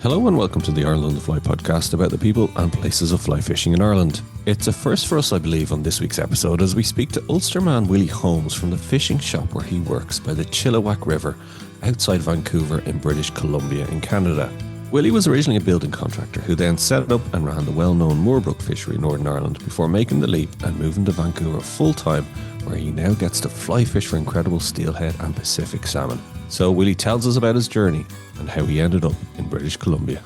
Hello and welcome to the Ireland on the Fly podcast about the people and places of fly fishing in Ireland. It's a first for us, I believe, on this week's episode as we speak to Ulster man Willie Holmes from the fishing shop where he works by the Chilliwack River outside Vancouver in British Columbia in Canada. Willie was originally a building contractor who then set up and ran the well-known Moorbrook fishery in Northern Ireland before making the leap and moving to Vancouver full-time, where he now gets to fly fish for incredible steelhead and Pacific salmon. So Willie tells us about his journey and how he ended up in British Columbia.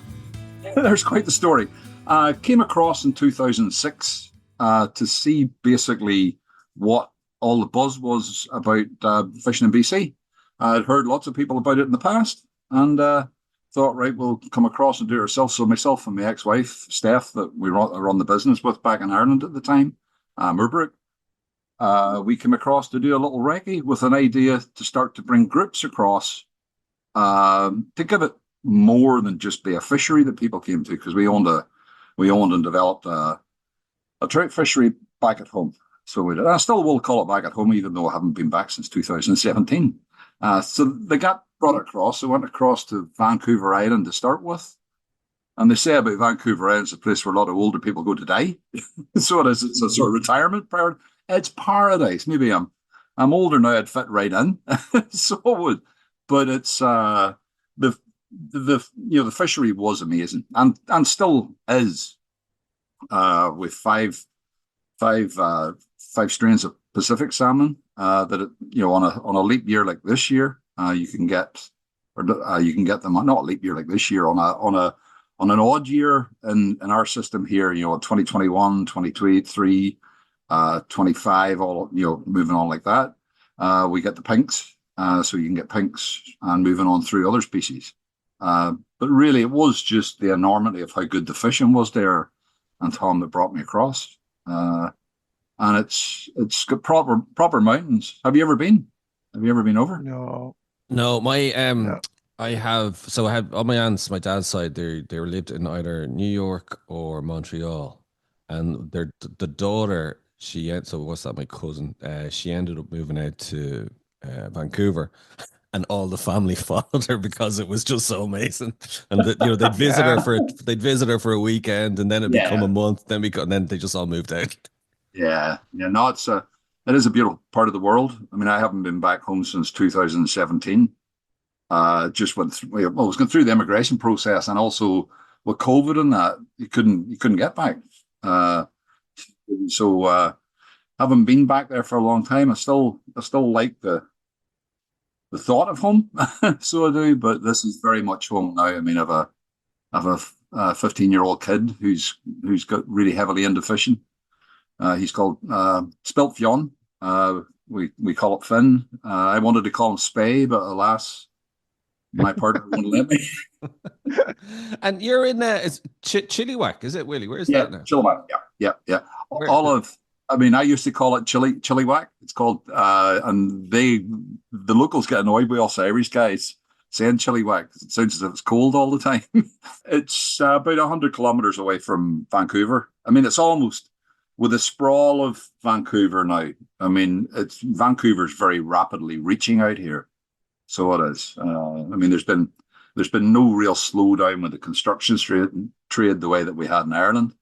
There's quite the story. I came across in 2006 to see basically what all the buzz was about fishing in BC. I'd heard lots of people about it in the past and thought, right, we'll come across and do it ourselves. So myself and my ex-wife, Steph, that we run the business with back in Ireland at the time, Moorbrook, we came across to do a little recce with an idea to start to bring groups across to give it more than just be a fishery that people came to, because we owned and developed a trout fishery back at home. So we did. I still will call it back at home, even though I haven't been back since 2017. So they got brought across. They went across to Vancouver Island to start with. And they say about Vancouver Island, it's a place where a lot of older people go to die. So it is. It's a sort of retirement part. It's paradise. Maybe I'm older now. I'd fit right in. So it would. But it's the fishery was amazing and still is, with five strains of Pacific salmon that on a leap year like this year you can get them, not a leap year like this year, on an odd year in our system here, 2021, 2023, 25, all moving on like that. We get the pinks, so you can get pinks and moving on through other species. But really, it was just the enormity of how good the fishing was there, and Tom that brought me across. And it's got proper mountains. Have you ever been? Have you ever been over? No, I had all my aunts, my dad's side, they lived in either New York or Montreal, and the daughter, my cousin, she ended up moving out to Vancouver, and all the family followed her because it was just so amazing. And they'd visit her for a weekend, and then it'd become a month, then they just all moved out. No, it is a beautiful part of the world. I mean, I haven't been back home since 2017. Just went through, I was going through the immigration process, and also with COVID and that, you couldn't get back. So haven't been back there for a long time. I still like the thought of home. So I do, but this is very much home now. I mean, I have a 15-year-old kid who's got really heavily into fishing. He's called Spilt Fionn. We call it Finn. I wanted to call him Spay, but alas, my partner wouldn't let me. And you're in it's Chilliwack, is it, Willie? Where is that now? Chilliwack. Yeah. I used to call it Chilliwack. It's called, and the locals get annoyed with us Irish guys saying Chilliwack. It sounds as if it's cold all the time. It's about 100 kilometers away from Vancouver. I mean, it's almost with the sprawl of Vancouver now. I mean, Vancouver's very rapidly reaching out here. So it is. There's been no real slowdown with the construction trade the way that we had in Ireland.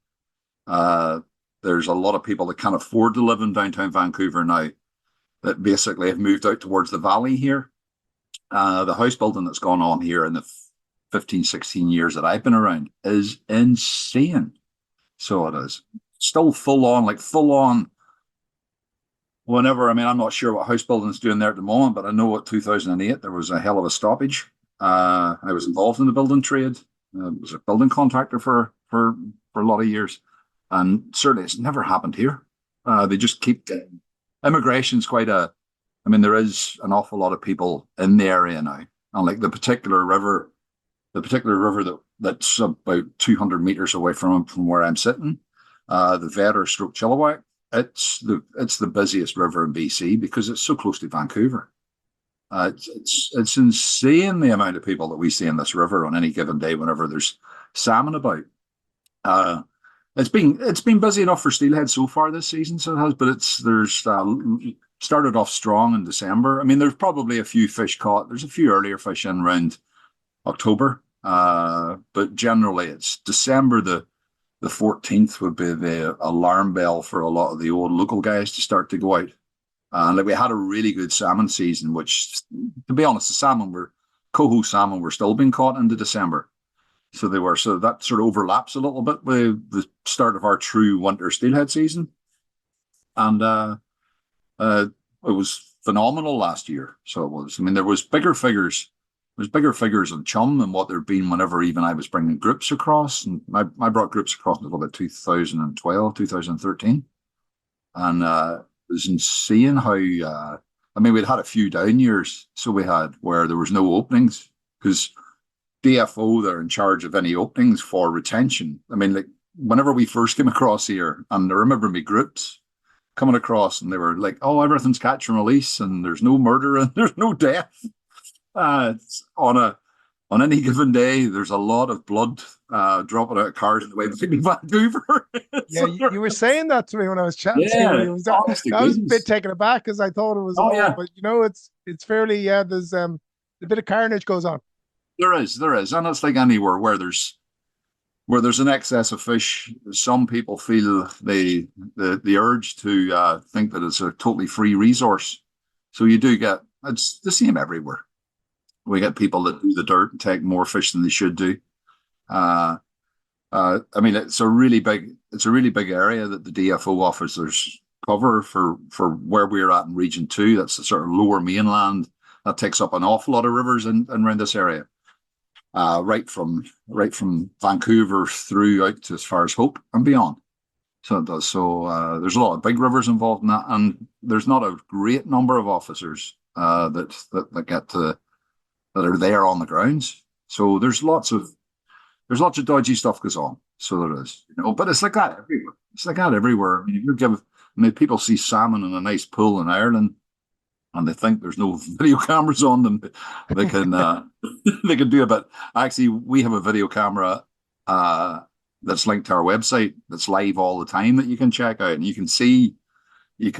There's a lot of people that can't afford to live in downtown Vancouver now that basically have moved out towards the valley here. The house building that's gone on here in the 15, 16 years that I've been around is insane. So it is. Still full on. Whenever, I'm not sure what house building is doing there at the moment, but I know at 2008 there was a hell of a stoppage. I was involved in the building trade. I was a building contractor for a lot of years. And certainly it's never happened here. They just keep getting, immigration's there is an awful lot of people in the area now. And like the particular river that's about 200 meters away from where I'm sitting, the Vedder / Chilliwack, it's the busiest river in BC because it's so close to Vancouver. It's insane the amount of people that we see in this river on any given day whenever there's salmon about. It's been busy enough for steelhead so far this season, so it has. But there's started off strong in December. There's probably a few fish caught. There's a few earlier fish in around October. But generally it's December the 14th would be the alarm bell for a lot of the old local guys to start to go out. Like we had a really good salmon season, which, to be honest, coho salmon were still being caught into December. So they were. So that sort of overlaps a little bit with the start of our true winter steelhead season. And it was phenomenal last year. So it was. I mean, there was bigger figures. There's bigger figures on chum than what there'd been whenever even I was bringing groups across. And I brought groups across until about 2012, 2013. And it was insane how, I mean, we'd had a few down years. So we had where there was no openings because DFO, they're in charge of any openings for retention. I mean, like whenever we first came across here, and I remember me groups coming across and they were like, oh, everything's catch and release and there's no murder and there's no death. It's on any given day, there's a lot of blood dropping out of cars in the way between Vancouver. Yeah, you were saying that to me when I was chatting to you. I was a bit taken aback because I thought it was but you know, it's fairly there's a bit of carnage goes on. There is, and it's like anywhere where there's an excess of fish. Some people feel the urge to think that it's a totally free resource. So you do get, it's the same everywhere. We get people that do the dirt and take more fish than they should do. I mean, it's a really big area that the DFO officers cover for where we're at in Region 2. That's the sort of lower mainland that takes up an awful lot of rivers and around this area. Right from Vancouver through out to as far as Hope and beyond. So it does. So there's a lot of big rivers involved in that, and there's not a great number of officers that are there on the grounds. So there's lots of dodgy stuff goes on. So there is, but it's like that everywhere. It's like that everywhere. I mean, people see salmon in a nice pool in Ireland, and they think there's no video cameras on them. They can they can do a bit. Actually, we have a video camera that's linked to our website that's live all the time that you can check out, and you can see. I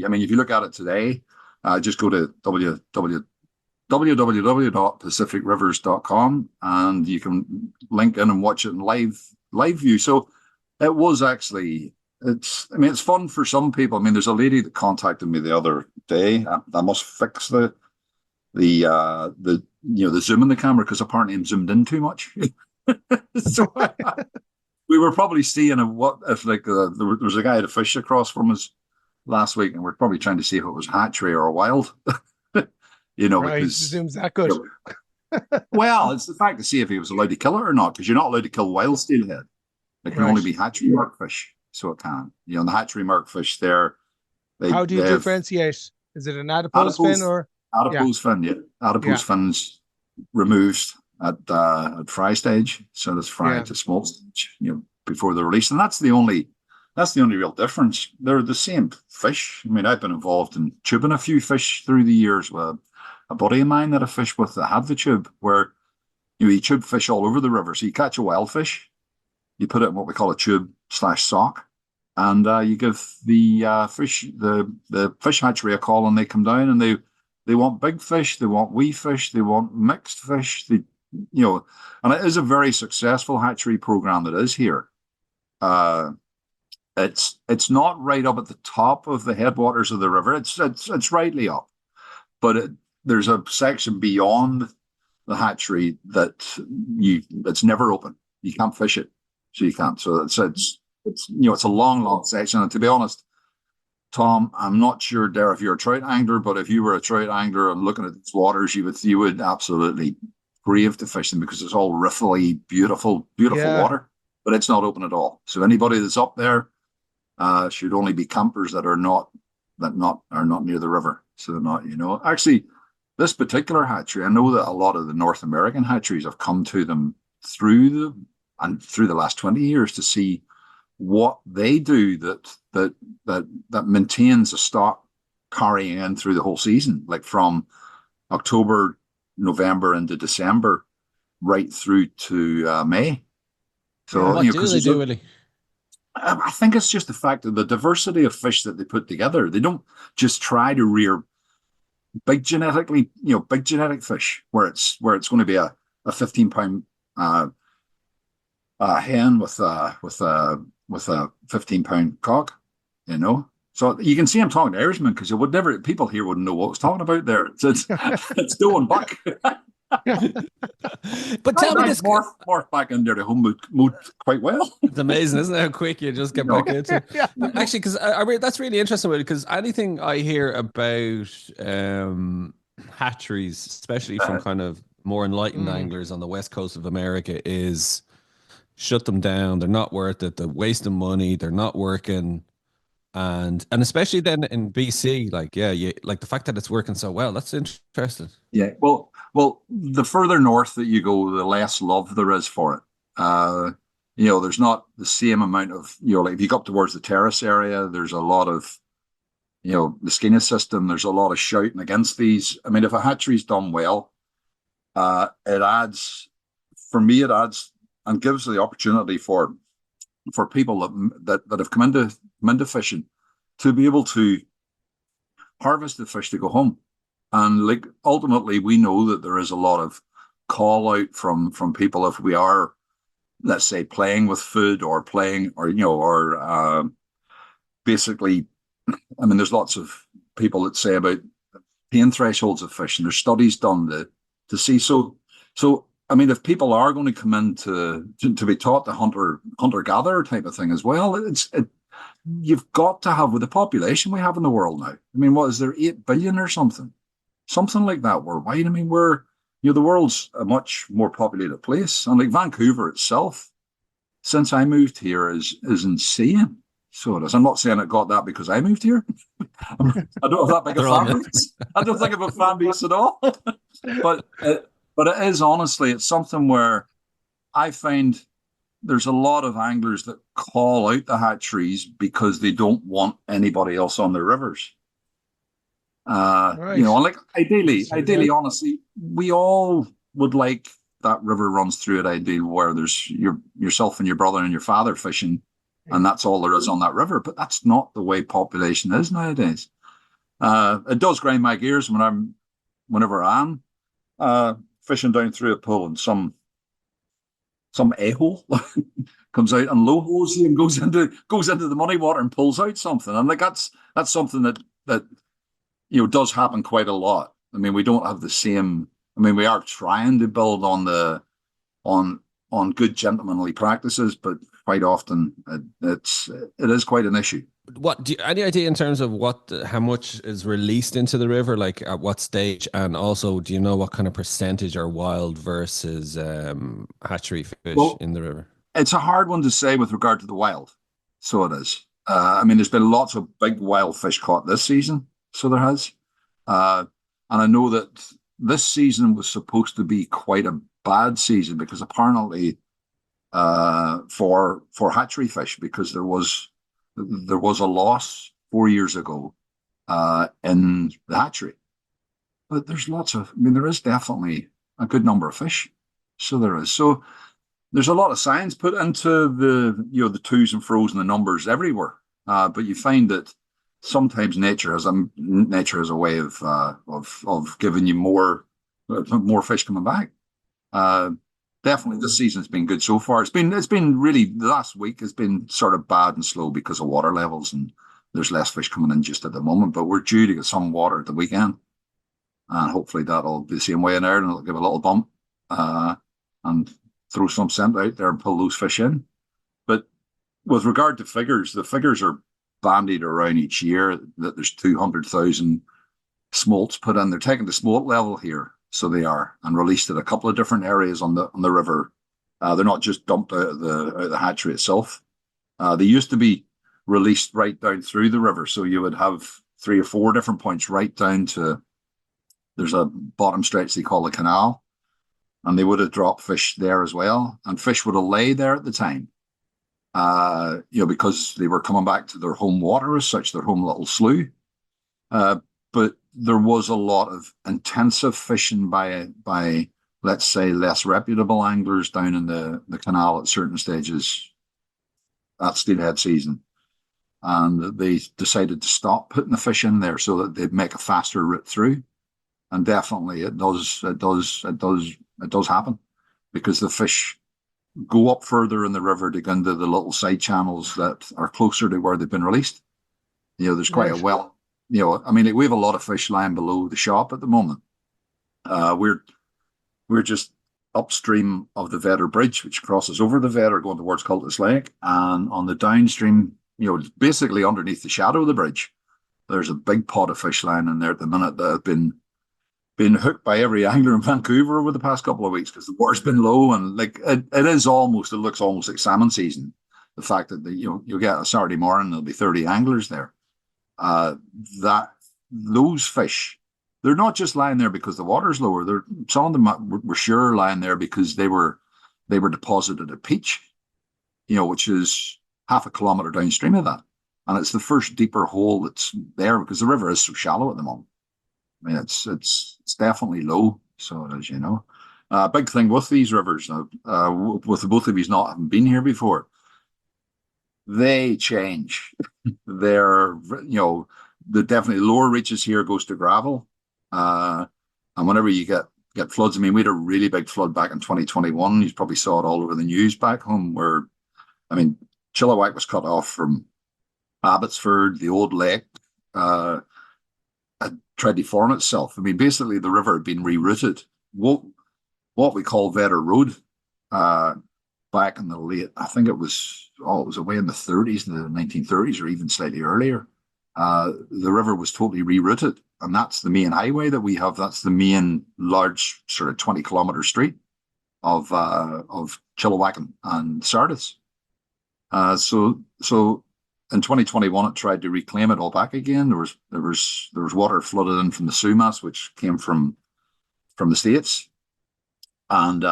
mean, if you look at it today, just go to www.pacificrivers.com and you can link in and watch it in live view. So it was actually. It's fun for some people. I mean, there's a lady that contacted me the other day. I must fix the zoom in the camera because apparently I'm zoomed in too much. So we were probably seeing there was a guy had a fish across from us last week, and we're probably trying to see if it was hatchery or wild. Right, because zoom's that good. Well, it's the fact to see if he was allowed to kill it or not, because you're not allowed to kill wild steelhead. It can only be hatchery mark fish. So it can. The hatchery mark fish there. How do you differentiate? Is it an adipose fin or? Adipose fin, yeah. Adipose fins removed at fry stage. So that's fried to smolt stage, before they're released. And that's the only real difference. They're the same fish. I mean, I've been involved in tubing a few fish through the years with a buddy of mine that I fished with that had the tube, where you tube fish all over the river. So you catch a wild fish, you put it in what we call a tube/sock, and you give the fish hatchery a call, and they come down and they want big fish, they want wee fish, they want mixed fish. And it is a very successful hatchery program that is here. It's not right up at the top of the headwaters of the river. It's rightly up, but there's a section beyond the hatchery it's never open. You can't fish it. So you can't. So it's a long section. And to be honest, Tom, I'm not sure, Dare, if you're a trout angler, but if you were a trout angler and looking at these waters, you would absolutely crave to fish them because it's all riffly, beautiful water. But it's not open at all. So anybody that's up there should only be campers that are not near the river. So they're not, Actually, this particular hatchery, I know that a lot of the North American hatcheries have come to them through the last 20 years to see what they do that maintains a stock carrying in through the whole season, like from October, November into December, right through to May. So what do they do, Willie? I think it's just the fact of the diversity of fish that they put together. They don't just try to rear big genetic fish where it's going to be a 15-pound a hen with a 15-pound cock, you know. So you can see I'm talking to Irishman because you would never, people here wouldn't know what I was talking about there. It's going back. But tell me this, morph back into the home mood quite well. It's amazing, isn't it? How quick you just get back into it. Yeah. Actually, because that's really interesting because anything I hear about hatcheries, especially from kind of more enlightened anglers on the west coast of America, is shut them down. They're not worth it. They're wasting money. They're not working. And especially then in BC, like, like the fact that it's working so well, that's interesting. Yeah. Well, the further north that you go, the less love there is for it. There's not the same amount of, like if you go up towards the terrace area, there's a lot of, the Skeena system, there's a lot of shouting against these. I mean, if a hatchery's done well, it adds and gives the opportunity for people that have come into fishing to be able to harvest the fish to go home. And like ultimately we know that there is a lot of call out from people if we are, let's say, playing with food or basically, I mean, there's lots of people that say about pain thresholds of fish, and there's studies done to see. So I mean, if people are going to come in to be taught the hunter-gatherer type of thing as well, you've got to have, with the population we have in the world now. I mean, what is there, 8 billion or something like that worldwide? I mean, the world's a much more populated place, and like Vancouver itself, since I moved here, is insane. So it is. I'm not saying it got that because I moved here. I don't have that big a fan base. I don't think of a fan base at all. But it is, honestly, it's something where I find there's a lot of anglers that call out the hatcheries because they don't want anybody else on their rivers. Right. Like ideally, honestly, we all would like that river runs through it, ideal, where there's yourself and your brother and your father fishing, and that's all there is on that river. But that's not the way population is nowadays. It does grind my gears whenever I'm fishing down through a pool and some a-hole comes out and low holes and goes into the muddy water and pulls out something. And like that's something that does happen quite a lot. I mean, we don't have the same. I mean, we are trying to build on good gentlemanly practices, but quite often it is quite an issue. Any idea in terms of how much is released into the river, like at what stage, and also do you know what kind of percentage are wild versus hatchery fish in the river? It's a hard one to say with regard to the wild. So it is. I mean, there's been lots of big wild fish caught this season, so there has, and I know that this season was supposed to be quite a bad season because apparently for hatchery fish, because there was a loss 4 years ago in the hatchery. But there is definitely a good number of fish. So there is. So there's a lot of science put into the twos and fro's and the numbers everywhere. But you find that sometimes nature has a way of giving you more fish coming back. Definitely, this season's been good so far. It's been really, the last week has been sort of bad and slow because of water levels, and there's less fish coming in just at the moment. But we're due to get some water at the weekend, and hopefully that'll be the same way in there, and it'll give a little bump and throw some scent out there and pull those fish in. But with regard to figures, the figures are bandied around each year that there's 200,000 smolts put in. They're taking the smolt level here. So they are, and released at a couple of different areas on the river. They're not just dumped out of the hatchery itself. They used to be released right down through the river. So you would have 3 or 4 different points right down to, there's a bottom stretch they call the canal, and they would have dropped fish there as well. And fish would have lay there at the time, because they were coming back to their home water as such, their home little slough. But there was a lot of intensive fishing by let's say, less reputable anglers down in the canal at certain stages at steelhead season. And they decided to stop putting the fish in there so that they'd make a faster route through. And definitely it does happen, because the fish go up further in the river to go into the little side channels that are closer to where they've been released. There's quite a well, we have a lot of fish lying below the shop at the moment. We're just upstream of the Vedder Bridge, which crosses over the Vedder going towards Cultus Lake, and on the downstream, basically underneath the shadow of the bridge, there's a big pot of fish lying in there at the minute that have been hooked by every angler in Vancouver over the past couple of weeks because the water's been low, and it looks almost like salmon season. The fact that you'll get a Saturday morning, there'll be 30 anglers there. Those fish, they're not just lying there because the water's lower. Some of them were sure lying there because they were deposited at Peach, which is half a kilometre downstream of that. And it's the first deeper hole that's there because the river is so shallow at the moment. I mean, it's definitely low. So as you know, big thing with these rivers, with the both of you not having been here before, they change. They're, the definitely lower reaches here goes to gravel. And whenever you get floods, I mean, we had a really big flood back in 2021. You probably saw it all over the news back home where, Chilliwack was cut off from Abbotsford, the old lake, had tried to form itself. I mean, basically the river had been rerouted. What we call Vedder Road, back in the late, I think it was away in the 30s, in the 1930s, or even slightly earlier. The river was totally rerouted, and that's the main highway that we have. That's the main large sort of 20-kilometre street of Chilliwack and Sardis. So in 2021, it tried to reclaim it all back again. There was water flooded in from the Sumas, which came from the States, and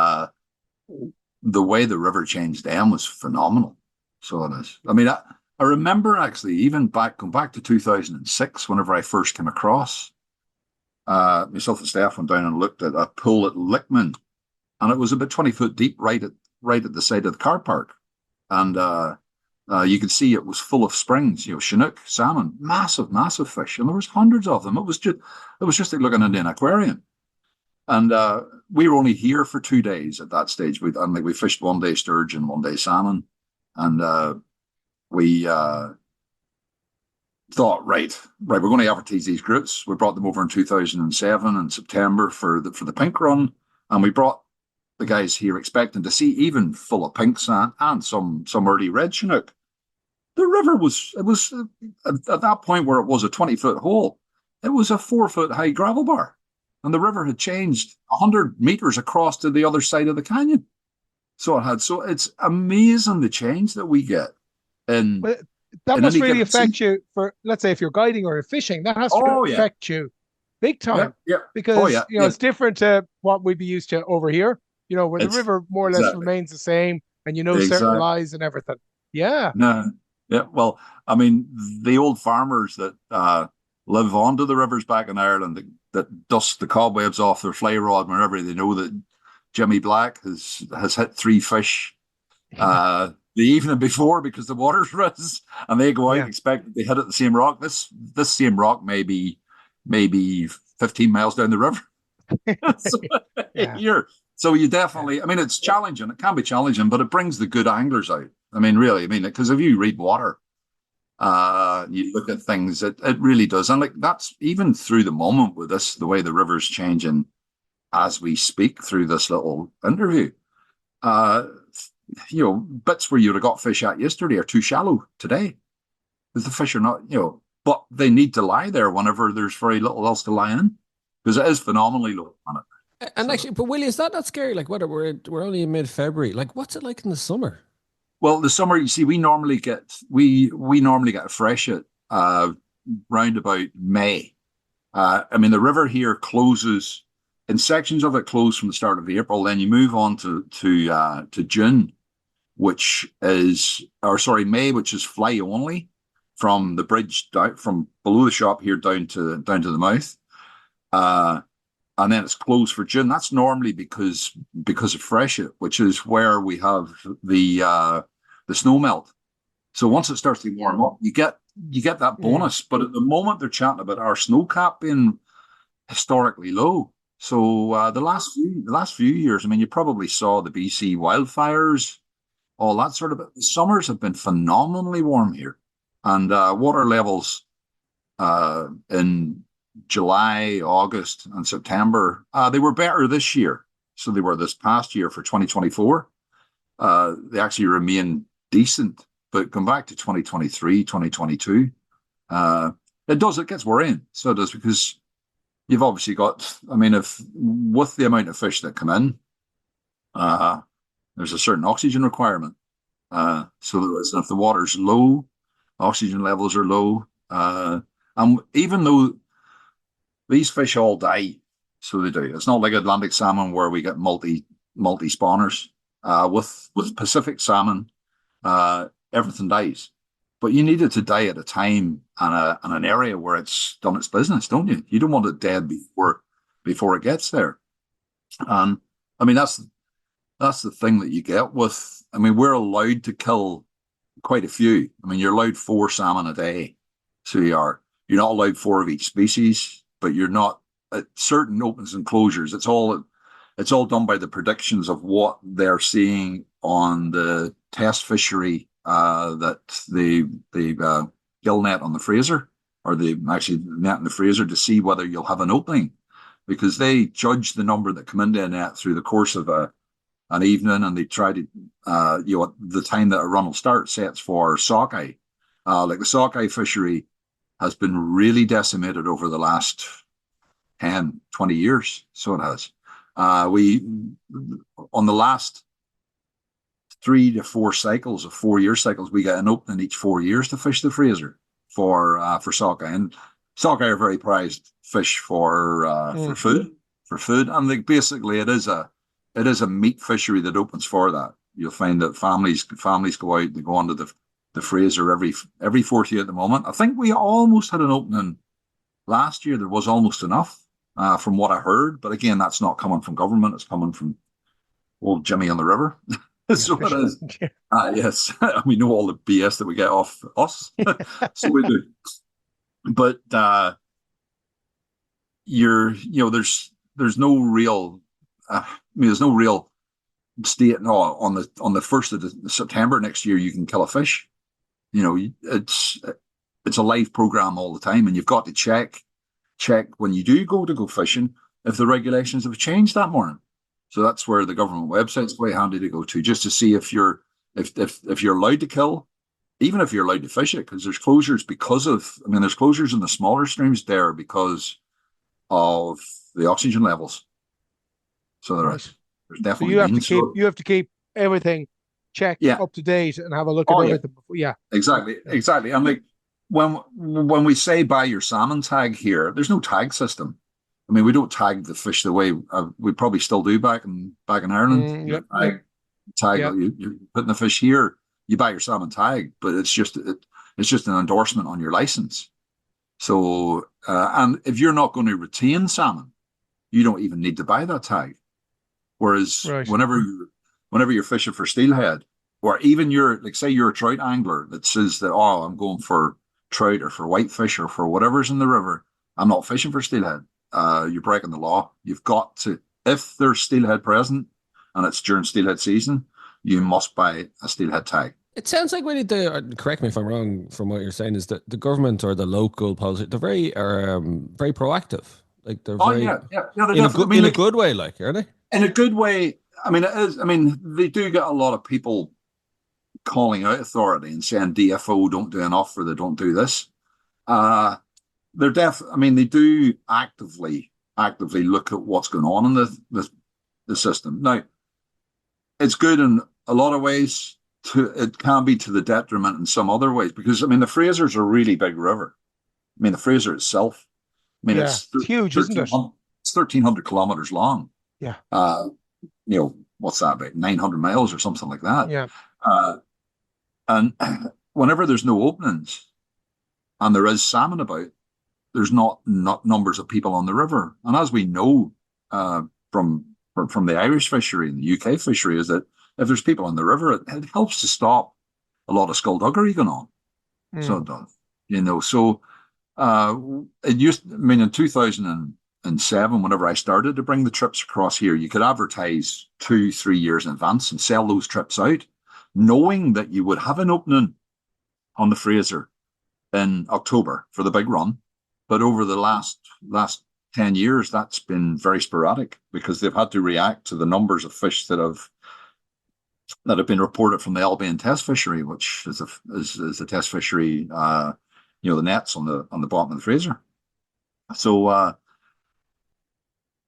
the way the river changed then was phenomenal. So it is. I mean, I remember actually even going back to 2006, whenever I first came across, myself and Steph went down and looked at a pool at Lickman, and it was about 20 foot deep right at the side of the car park. And you could see it was full of springs, Chinook, salmon, massive fish. And there was hundreds of them. It was just like looking into an aquarium. And we were only here for 2 days at that stage. We fished 1 day sturgeon, 1 day salmon. And we thought, right, we're going to advertise these groups. We brought them over in 2007 in September for the pink run. And we brought the guys here expecting to see even full of pink sand and some early red Chinook. The river was at that point where it was a 20-foot hole, it was a 4-foot high gravel bar. And the river had changed 100 meters across to the other side of the canyon. So it's amazing the change that we get. That must really affect you for, let's say, if you're guiding or fishing, that has to affect you big time. Yeah. Because, it's different to what we'd be used to over here, where the river more or less remains the same and certain lies and everything. Yeah. No. Yeah. Well, I mean, the old farmers that live onto the rivers back in Ireland that dust the cobwebs off their fly rod whenever they know that Jimmy Black has hit 3 fish the evening before because the water's risen, and they go out expecting they hit at the same rock. This same rock may be 15 miles down the river. So you definitely, it's challenging. It can be challenging, but it brings the good anglers out. Really, because if you read water, you look at things, it really does. And that's even through the moment with this, the way the river's changing as we speak through this little interview. Bits where you'd have got fish at yesterday are too shallow today. Because the fish are not, but they need to lie there whenever there's very little else to lie in. Because it is phenomenally low on it. And actually, but Willie, is that not scary? Like, what, we're only in mid-February. Like, what's it like in the summer? Well, the summer, you see, we normally get a freshet round about May. The river here closes in sections of it close from the start of April. Then you move on to June, May, which is fly only from the bridge down from below the shop here down to the mouth. And then it's closed for June. That's normally because of freshet, which is where we have the snow melt. So once it starts to warm up, you get that bonus. But at the moment, they're chatting about our snow cap being historically low. So the last few years, I mean, you probably saw the BC wildfires, all that sort of. The summers have been phenomenally warm here, and water levels in July, August, and September, they were better this year. So they were this past year for 2024. They actually remain decent, but come back to 2023, 2022, it gets worrying. So it does, because you've obviously got, I mean, if with the amount of fish that come in, there's a certain oxygen requirement. So if the water's low, oxygen levels are low. And even though these fish all die, so they do. It's not like Atlantic salmon where we get multi spawners. With Pacific salmon, everything dies. But you need it to die at a time and an area where it's done its business, don't you? You don't want it dead before it gets there. And I mean, that's the thing that you get with. I mean, we're allowed to kill quite a few. I mean, you're allowed 4 salmon a day, so you are. You're not allowed 4 of each species, but you're not at certain opens and closures. It's all done by the predictions of what they're seeing on the test fishery that they gill net on the Fraser, or they actually net in the Fraser to see whether you'll have an opening, because they judge the number that come into a net through the course of an evening, and they try to, the time that a run will start sets for sockeye. Like the sockeye fishery has been really decimated over the last 10, 20 years. So it has. On the last 3 to 4 cycles of 4-year cycles, we get an opening each 4 years to fish the Fraser for sockeye. And sockeye are very prized fish for food. And basically it is a meat fishery that opens for that. You'll find that families go out, they go onto the Fraser every fourth year at the moment. I think we almost had an opening last year. There was almost enough, from what I heard. But again, that's not coming from government. It's coming from old Jimmy on the river. So it is. Yes. We know all the BS that we get off us. So we do. But there's no real, there's no real state. No, on the 1st of September next year, you can kill a fish. It's a live program all the time, and you've got to check when you do go fishing if the regulations have changed that morning. So that's where the government website's quite handy to go to, just to see if you're allowed to kill, even if you're allowed to fish it, because there's closures there's closures in the smaller streams there because of the oxygen levels. So there's definitely you have to keep everything checked, up to date, and have a look at everything before. Yeah, exactly. And like when we say buy your salmon tag here, there's no tag system. I mean, we don't tag the fish the way we probably still do back in Ireland. You're putting the fish here. You buy your salmon tag, but it's just an endorsement on your license. So, and if you're not going to retain salmon, you don't even need to buy that tag. Whereas whenever you're fishing for steelhead, or even say you're a trout angler that says that, I'm going for trout or for whitefish or for whatever's in the river, I'm not fishing for steelhead. You're breaking the law. You've got to, if there's steelhead present and it's during steelhead season, you must buy a steelhead tag. It sounds like we need to, correct me if I'm wrong from what you're saying, is that the government or the local policy, they're very proactive. Like they're in a good way, like, are they? In a good way. I mean, it is. I mean, they do get a lot of people calling out authority and saying DFO don't do enough, or they don't do this. They do actively look at what's going on in the system. Now, it's good in a lot of ways. It can be to the detriment in some other ways, because the Fraser's a really big river. I mean, the Fraser itself. It's huge, isn't it? It's 1,300 kilometers long. Yeah. What's that, about 900 miles or something like that? Yeah. And whenever there's no openings and there is salmon about, there's not numbers of people on the river. And as we know from the Irish fishery and the UK fishery, is that if there's people on the river, it helps to stop a lot of skullduggery going on. So it does. So it used, in 2000 2007, whenever I started to bring the trips across here, you could advertise 2-3 years in advance and sell those trips out, knowing that you would have an opening on the Fraser in October for the big run. But over the last 10 years, that's been very sporadic because they've had to react to the numbers of fish that have been reported from the Albion test fishery, which is a test fishery, the nets on the bottom of the Fraser. So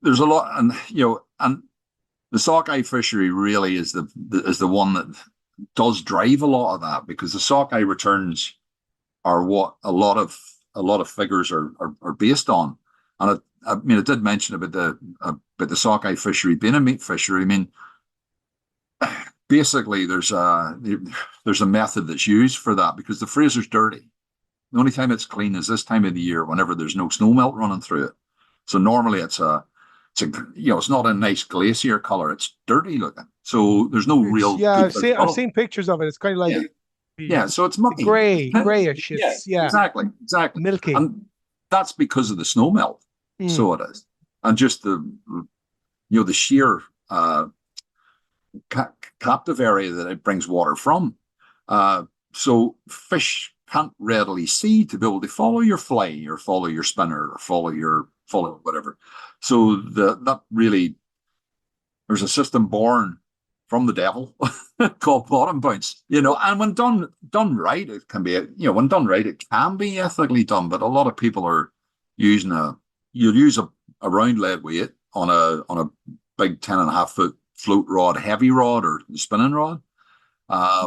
there's a lot, and the sockeye fishery really is the one that does drive a lot of that, because the sockeye returns are what a lot of figures are based on. And I did mention about the sockeye fishery being a meat fishery. I mean, basically there's a method that's used for that, because the Fraser's dirty. The only time it's clean is this time of the year, whenever there's no snow melt running through it. So normally it's not a nice glacier color. It's dirty looking. So there's no real. Yeah, I've seen pictures of it. It's kind of like so it's mucky, grayish. Exactly, milky, and that's because of the snow melt. So it is, and just the sheer captive area that it brings water from. So fish can't readily see to be able to follow your fly or follow your spinner or follow whatever. So that really, there's a system born from the devil called bottom bounce, and when done right, it can be, when done right, it can be ethically done. But a lot of people are using you'll use a round lead weight on a big 10.5 foot float rod, heavy rod, or spinning rod,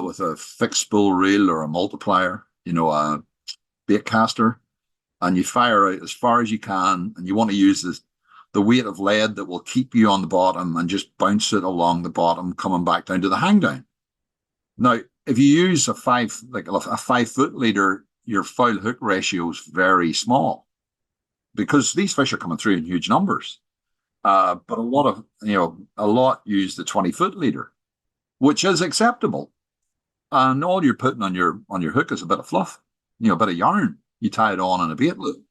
with a fixed spool reel or a multiplier, a bait caster, and you fire out as far as you can, and you want to use the weight of lead that will keep you on the bottom and just bounce it along the bottom, coming back down to the hang down. Now, if you use a 5 foot leader, your foul hook ratio is very small, because these fish are coming through in huge numbers. But a lot use the 20 foot leader, which is acceptable. And all you're putting on your hook is a bit of fluff, a bit of yarn. You tie it on in a bait loop.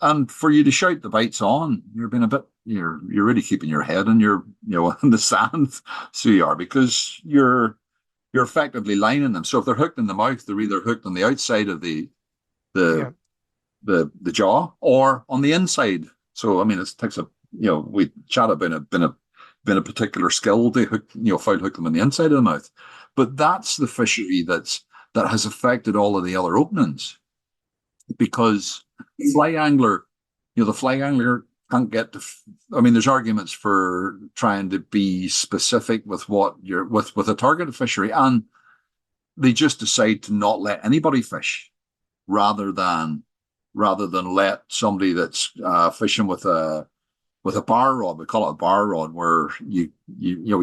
And for you to shout the bites on, you're really keeping your head in in the sand. So you are, because you're effectively lining them. So if they're hooked in the mouth, they're either hooked on the outside of the jaw or on the inside. So it takes we chat about been a particular skill to hook, foul hook them on the inside of the mouth. But that's the fishery that has affected all of the other openings, because the fly angler can't get to. There's arguments for trying to be specific with what you're with a targeted fishery, and they just decide to not let anybody fish, rather than let somebody that's fishing with a bar rod. We call it a bar rod, where you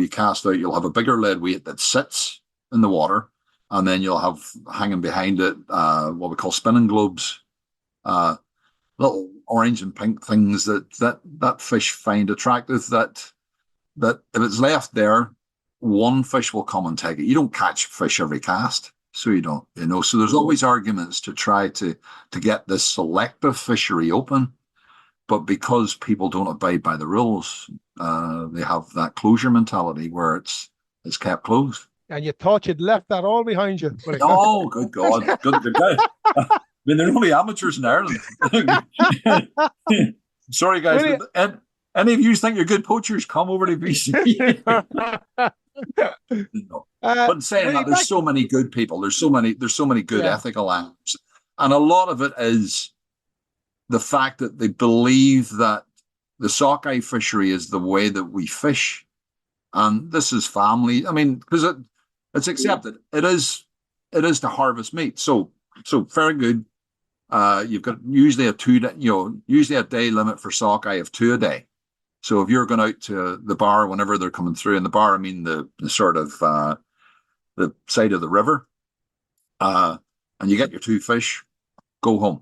cast out. You'll have a bigger lead weight that sits in the water, and then you'll have hanging behind it what we call spinning globes, little orange and pink things that fish find attractive. That if it's left there, one fish will come and take it. You don't catch fish every cast, so you don't. So there's always arguments to try to get this selective fishery open. But because people don't abide by the rules, they have that closure mentality where it's kept closed. And you thought you'd left that all behind you. Oh, good God. Good guy. They're only amateurs in Ireland. Sorry, guys. Really? Any of you think you're good poachers, come over to BC. No. But saying that, there's so many good people. There's so many good ethical anglers. And a lot of it is the fact that they believe that the sockeye fishery is the way that we fish. And this is family. Because it's accepted. It is to harvest meat. So very good. You've got usually a day limit for sockeye of 2 a day. So if you're going out to the bar whenever they're coming through, in the bar, the sort of the side of the river, and you get your 2 fish, go home.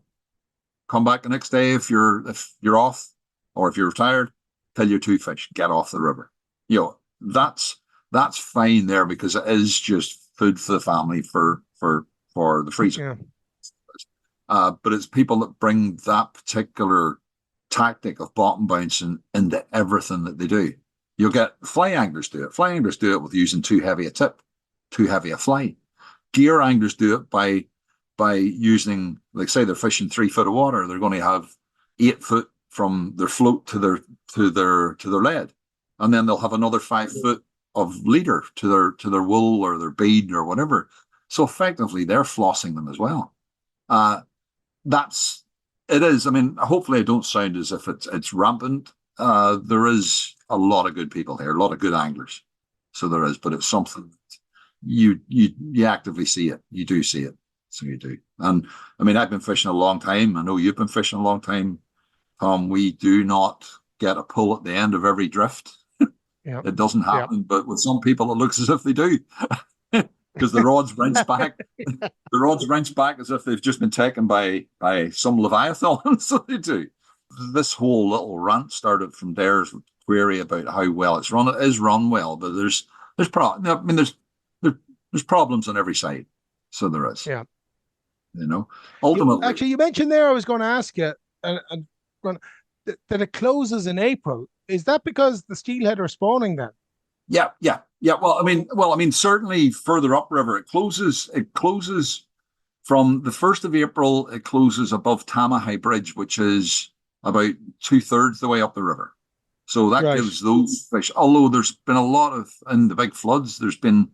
Come back the next day if you're off, or if you're retired, kill your 2 fish, get off the river. That's fine there, because it is just food for the family for the freezer. Yeah. But it's people that bring that particular tactic of bottom bouncing into everything that they do. You'll get fly anglers do it. Fly anglers do it with using too heavy a tip, too heavy a fly. Gear anglers do it by using, like say they're fishing 3 foot of water, they're going to have 8 foot from their float to their lead, and then they'll have another 5 foot of leader to their wool or their bead or whatever. So effectively, they're flossing them as well. It is. I mean, hopefully, I don't sound as if it's rampant. There is a lot of good people here, a lot of good anglers. So there is, but it's something you actively see it. You do see it, so you do. And I mean, I've been fishing a long time. I know you've been fishing a long time, Tom. We do not get a pull at the end of every drift. Yep. It doesn't happen, yep. But with some people, it looks as if they do. Because the rods wrench back. The rods wrench back as if they've just been taken by some Leviathan. So they do. This whole little rant started from Dare's query about how well it's run. It is run well, but there's problems on every side. So there is. Yeah. You know, ultimately. Actually, you mentioned there, I was going to ask you, that it closes in April. Is that because the steelhead are spawning then? Yeah. Well, I mean, certainly further upriver, it closes from the 1st of April. It closes above Tamahai Bridge, which is about 2/3 the way up the river. So that gives those fish. Although there's been a lot of, in the big floods, there's been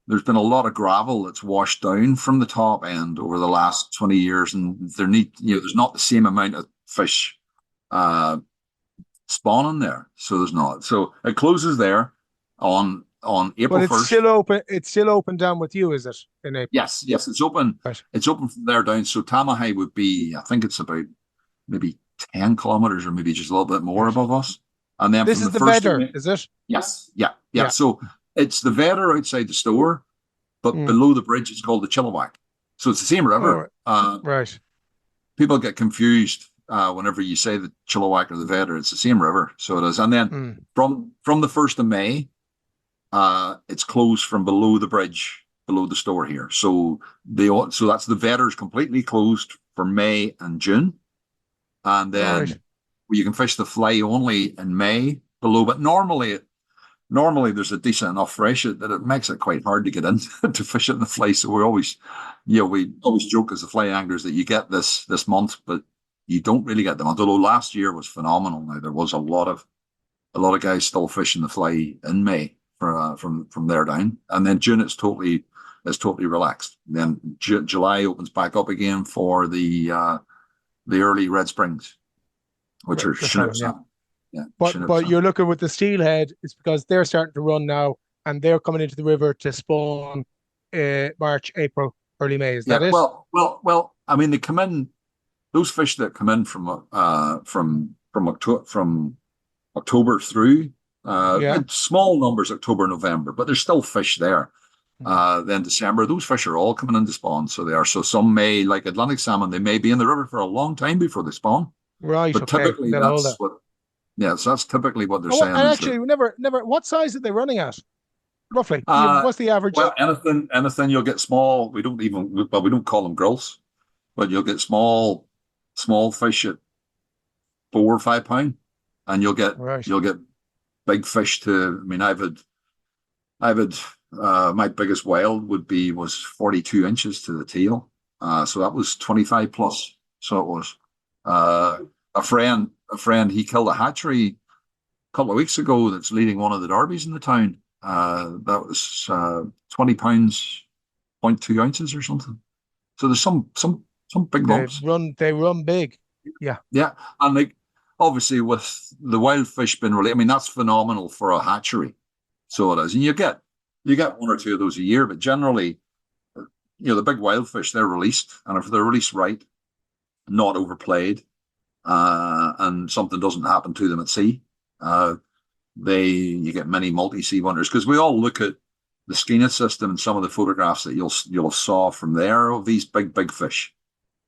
a lot of gravel that's washed down from the top end over the last 20 years, and there's not the same amount of fish spawning there. So there's not. So it closes there on April 1st. But it's still open. It's still open down with you, is it? In April? Yes, it's open. Right. It's open from there down. So Tamahai would be, I think it's about maybe 10 kilometers or maybe just a little bit more above us. And then this is the Vedder, is it? Yes. Yeah. So it's the Vedder outside the store, but below the bridge it's called the Chilliwack. So it's the same river. Right. People get confused whenever you say the Chilliwack or the Vedder. It's the same river. So it is. And then from the 1st of May, it's closed from below the bridge, below the store here. So that's the Vedder's completely closed for May and June. And then you can fish the fly only in May below, but normally there's a decent enough freshet that it makes it quite hard to get in to fish it in the fly. So we always joke as the fly anglers that you get this month, but you don't really get the month. Although last year was phenomenal. Now there was a lot of guys still fishing the fly in May from there down, and then June it's totally relaxed. And then July opens back up again for the early red springs, which are Chinook salmon. Yeah, but you're looking with the steelhead, it's because they're starting to run now and they're coming into the river to spawn March, April, early May. Is that it? Well, I mean, they come in, those fish that come in from October through, small numbers, October, November, but there's still fish there. Then December, those fish are all coming into spawn. So they are. So some may, like Atlantic salmon, they may be in the river for a long time before they spawn. Right. But typically that's what. Yeah, so that's typicically what they're saying. And actually, never. What size are they running at? Roughly, what's the average? Well, anything you'll get small. We don't call them grills, but you'll get small fish at 4 or 5 pound, and you'll get big fish to. I mean, I've had my biggest wild was 42 inches to the tail, so that was 25 plus. So it was. A friend, he killed a hatchery a couple of weeks ago that's leading one of the derbies in the town. That was 20 pounds, 0.2 ounces or something. So there's some big lumps. They run big. Yeah. Yeah. And like obviously with the wild fish being released, I mean, that's phenomenal for a hatchery. So it is. And you get 1 or 2 of those a year, but generally, the big wild fish, they're released. And if they're released right, not overplayed, and something doesn't happen to them at sea, you get many multi-sea wonders, because we all look at the Skeena system and some of the photographs that you'll saw from there of these big fish.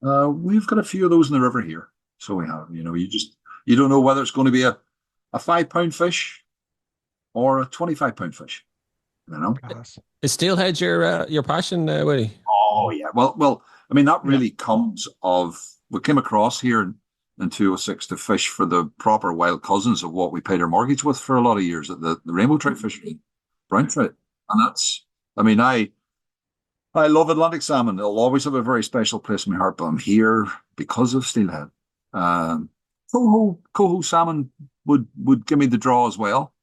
We've got a few of those in the river here, so we have. You don't know whether it's going to be a 5 pound fish or a 25 pound fish. Is steelhead your passion, Willie? Oh yeah. Well, I mean that really comes of. We came across here in 206 to fish for the proper wild cousins of what we paid our mortgage with for a lot of years at the rainbow trout fishery, brown trout. And that's, I mean, I love Atlantic salmon. It'll always have a very special place in my heart, but I'm here because of steelhead. Coho salmon would give me the draw as well.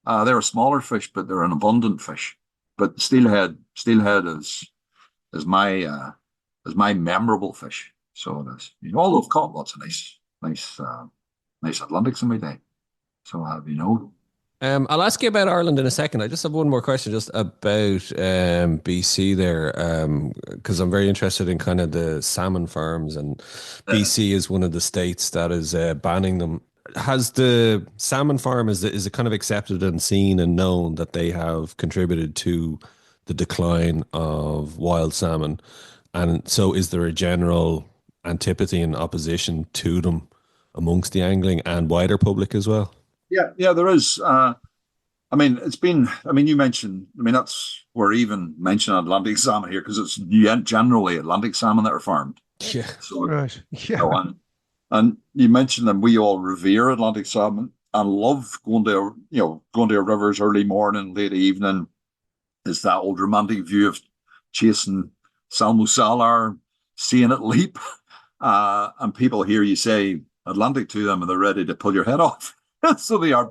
They're a smaller fish, but they're an abundant fish. But steelhead is my memorable fish. So it is. You know, although I've caught lots of nice Atlantics in my day. So you know. I'll ask you about Ireland in a second. I just have one more question just about BC there, because I'm very interested in kind of the salmon farms, and BC is one of the states that is banning them. Has the salmon farm, is it kind of accepted and seen and known that they have contributed to the decline of wild salmon? And so is there a general antipathy and opposition to them amongst the angling and wider public as well? Yeah, there is. I mean, you mentioned, that's, we're even mentioning Atlantic salmon here because it's generally Atlantic salmon that are farmed. Yeah. So, right. Yeah. You know, and you mentioned that we all revere Atlantic salmon and love going to rivers early morning, late evening. It's that old romantic view of chasing salmo salar, seeing it leap. And people hear you say Atlantic to them and they're ready to pull your head off. So they are,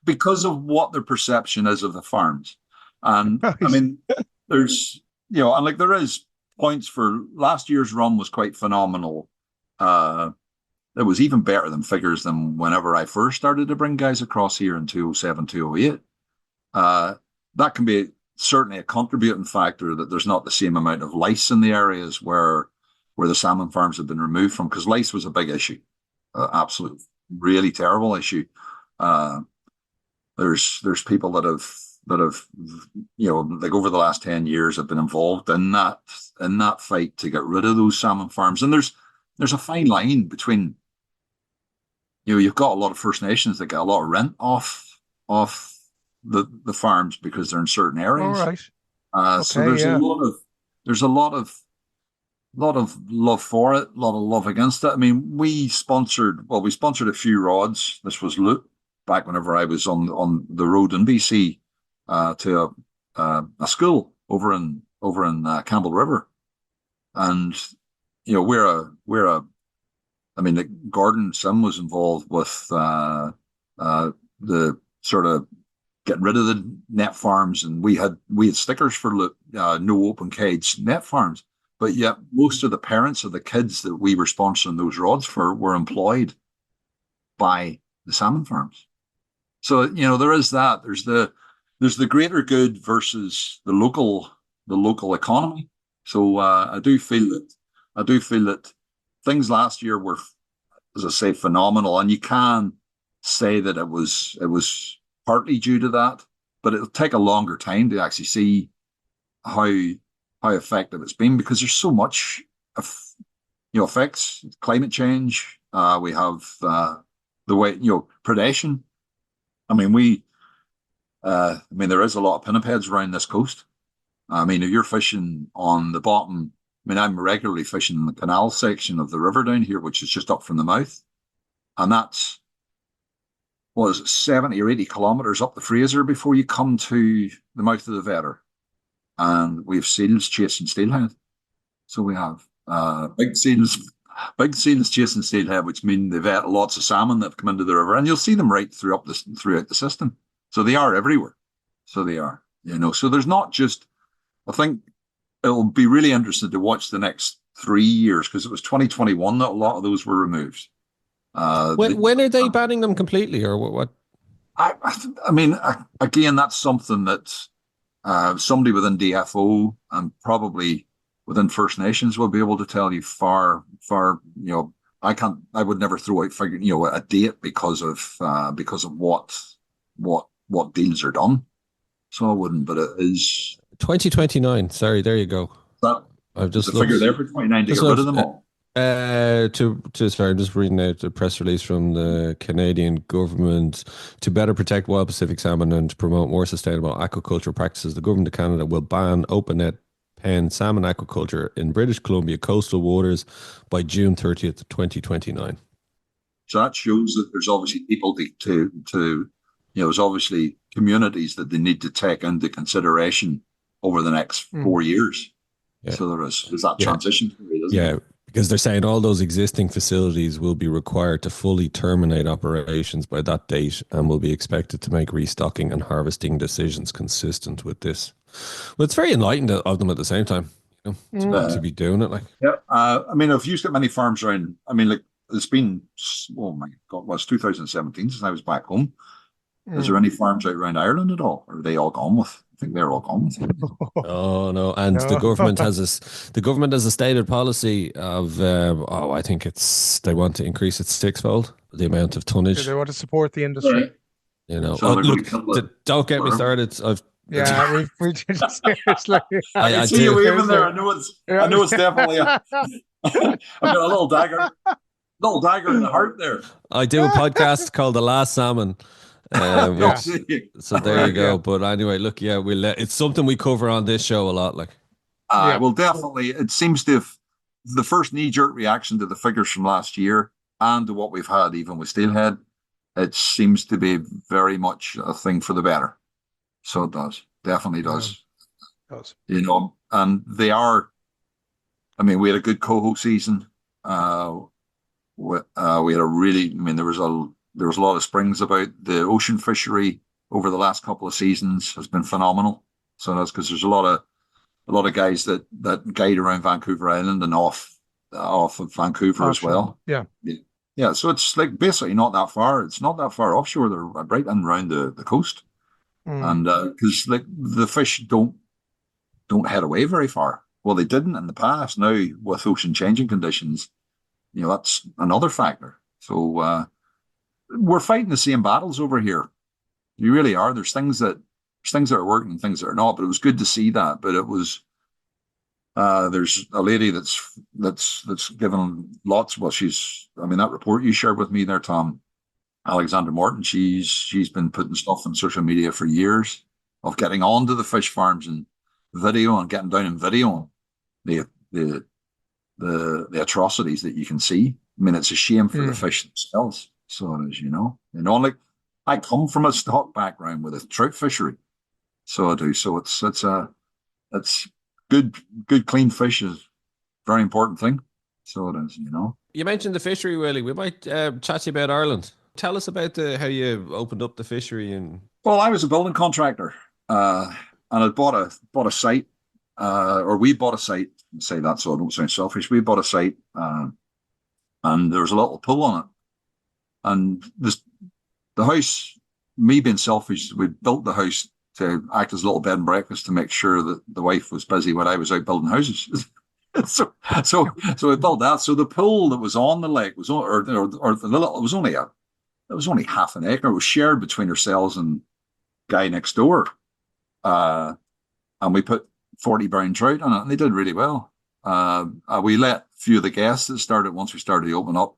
because of what their perception is of the farms. And I mean, there's, and like there is points for last year's run was quite phenomenal. It was even better than figures than whenever I first started to bring guys across here in 207, 208. That can be certainly a contributing factor that there's not the same amount of lice in the areas where the salmon farms have been removed from, because lice was a big issue, absolute, really terrible issue. There's people that have like over the last 10 years have been involved in that fight to get rid of those salmon farms. And there's a fine line between, you've got a lot of First Nations that get a lot of rent off the farms because they're in certain areas. All right. Okay, so there's a lot of love for it, a lot of love against it. I mean, we sponsored a few rods. This was back whenever I was on the road in BC to a school over in Campbell River, and Gordon Sim was involved with the sort of getting rid of the net farms, and we had stickers for no open cage net farms. But yet, most of the parents of the kids that we were sponsoring those rods for were employed by the salmon farms. So there is that. There's the greater good versus the local economy. So I do feel that things last year were, as I say, phenomenal, and you can say that it was partly due to that, but it'll take a longer time to actually see how effective it's been, because there's so much effects, climate change. We have the way predation. I mean, there is a lot of pinnipeds around this coast. I mean, if you're fishing on the bottom, I'm regularly fishing in the canal section of the river down here, which is just up from the mouth, and that's 70 or 80 kilometers up the Fraser before you come to the mouth of the Vedder. And we have seals chasing steelhead. So we have big seals chasing steelhead, which mean they've had lots of salmon that have come into the river, and you'll see them right throughout the system. So they are everywhere. So they are, So there's not just. I think it'll be really interesting to watch the next 3 years, because it was 2021 that a lot of those were removed. When are they banning them completely, or what? I mean, again, that's something that somebody within DFO and probably within First Nations will be able to tell you far. I would never throw out a date because of what deals are done. So I wouldn't, but it is 2029. Sorry, there you go. I've just figured there for 29 to get rid of them all. Sorry, I'm just reading out the press release from the Canadian government. To better protect wild Pacific salmon and to promote more sustainable aquaculture practices, the government of Canada will ban open net pen salmon aquaculture in British Columbia coastal waters by June 30th, 2029. So that shows that there's obviously people to there's obviously communities that they need to take into consideration over the next 4 years. Yeah. So there's that transition period, isn't it? Because they're saying all those existing facilities will be required to fully terminate operations by that date and will be expected to make restocking and harvesting decisions consistent with this. Well, it's very enlightened of them at the same time, to be doing it. Like, I mean, if you've got many farms around, I mean, like, it's been, oh my God, well, it's 2017 since I was back home. Is there any farms out around Ireland at all? Or are they all gone with? I think they're all gone with. Oh no! And the government has a stated policy of I think they want to increase it sixfold, the amount of tonnage. They want to support the industry. Right. You know, so don't get me started. We did seriously. I see you waving there. I know it's definitely. I've got a little dagger in the heart there. I do a podcast called The Last Salmon. So there you go. But anyway, look, it's something we cover on this show a lot. Like, well, definitely, it seems to have the first knee-jerk reaction to the figures from last year and to what we've had even with steelhead. It seems to be very much a thing for the better. So it does, definitely does. It does. You know, and they are. I mean, we had a good coho season. We had a really. I mean, there was a lot of springs about. The ocean fishery over the last couple of seasons has been phenomenal. So that's because there's a lot of guys that guide around Vancouver Island and off of Vancouver as well. Yeah. So it's like basically not that far. It's not that far offshore. They're right and around the coast, and because like the fish don't head away very far. Well, they didn't in the past. Now with ocean changing conditions, that's another factor. So. We're fighting the same battles over here. You really are. There's things that are working and things that are not. But it was good to see that. But it was there's a lady that's given lots. Well, that report you shared with me there, Tom, Alexander Morton. She's been putting stuff on social media for years of getting onto the fish farms and video and getting down in video the atrocities that you can see. I mean, it's a shame for the fish themselves. So it is, like I come from a stock background with a trout fishery, so I do. So it's good, clean fish is a very important thing. So it is, You mentioned the fishery, Willie. We might chat to you about Ireland. Tell us about how you opened up the fishery. Well, I was a building contractor, and I bought a site, or we bought a site. Say that so I don't sound selfish. We bought a site, and there was a little pool on it. And the house, me being selfish, we built the house to act as a little bed and breakfast to make sure that the wife was busy when I was out building houses. so we built that. So the pool that was on the lake was it was only half an acre. It was shared between ourselves and guy next door. And we put 40 brown trout on it, and they did really well. We let a few of the guests that started once we started to open up.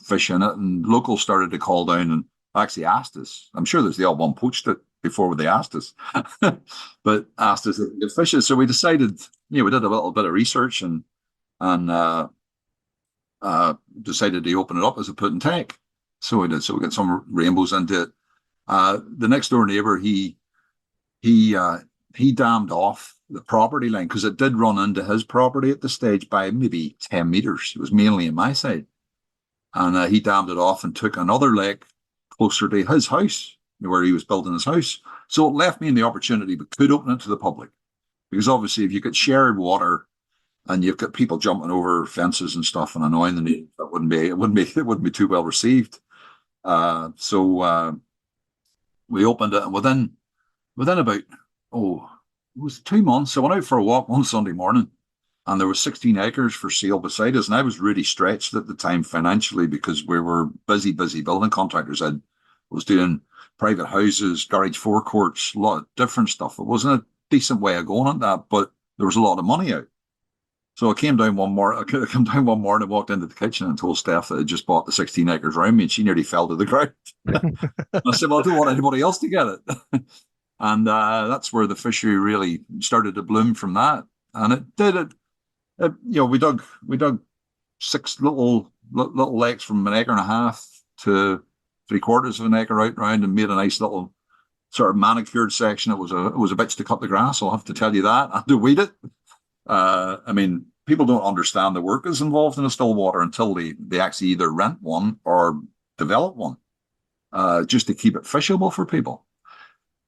Fish in it, and locals started to call down and actually asked us. I'm sure there's the odd one poached it before they asked us, but asked us if we could fish it. So we decided, we did a little bit of research and decided to open it up as a put and take. So we did. So we got some rainbows into it. The next door neighbor, he dammed off the property line because it did run into his property at the stage by maybe 10 meters. It was mainly in my side. And he dammed it off and took another lake closer to his house, where he was building his house. So it left me in the opportunity, but could open it to the public. Because obviously, if you got shared water and you've got people jumping over fences and stuff and annoying them, it wouldn't be too well received. So we opened it, and within about it was 2 months. I went out for a walk one Sunday morning. And there was 16 acres for sale beside us. And I was really stretched at the time financially because we were busy building contractors. I was doing private houses, garage forecourts, a lot of different stuff. It wasn't a decent way of going at that, but there was a lot of money out. So I came down one morning, and walked into the kitchen and told Steph that I just bought the 16 acres around me, and she nearly fell to the ground. I said, well, I don't want anybody else to get it. And that's where the fishery really started to bloom from that. And it did it. We dug 6 little little lakes from an acre and a half to 3/4 of an acre out round, and made a nice little sort of manicured section. It was a bitch to cut the grass, I'll have to tell you that, and to weed it. I mean, people don't understand the work that's involved in a still water until they actually either rent one or develop one, just to keep it fishable for people.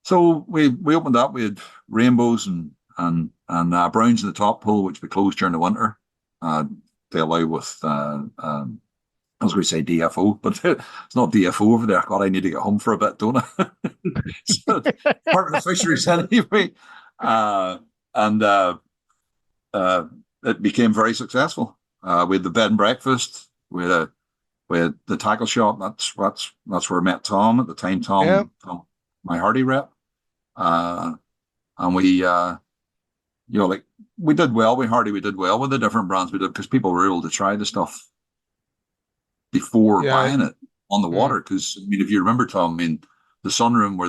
So we opened up. We had rainbows and browns in the top pool, which we closed during the winter. They allow with I was going to say DFO, but it's not DFO over there. God, I need to get home for a bit, don't I? So, part of the fisheries anyway. It became very successful. We had the bed and breakfast. We had the tackle shop. That's where I met Tom at the time. Tom, my Hardy rep. And we, we did well. We did well with the different brands we did, because people were able to try the stuff before buying it on the water. Because I mean, if you remember, Tom, I mean, the sunroom where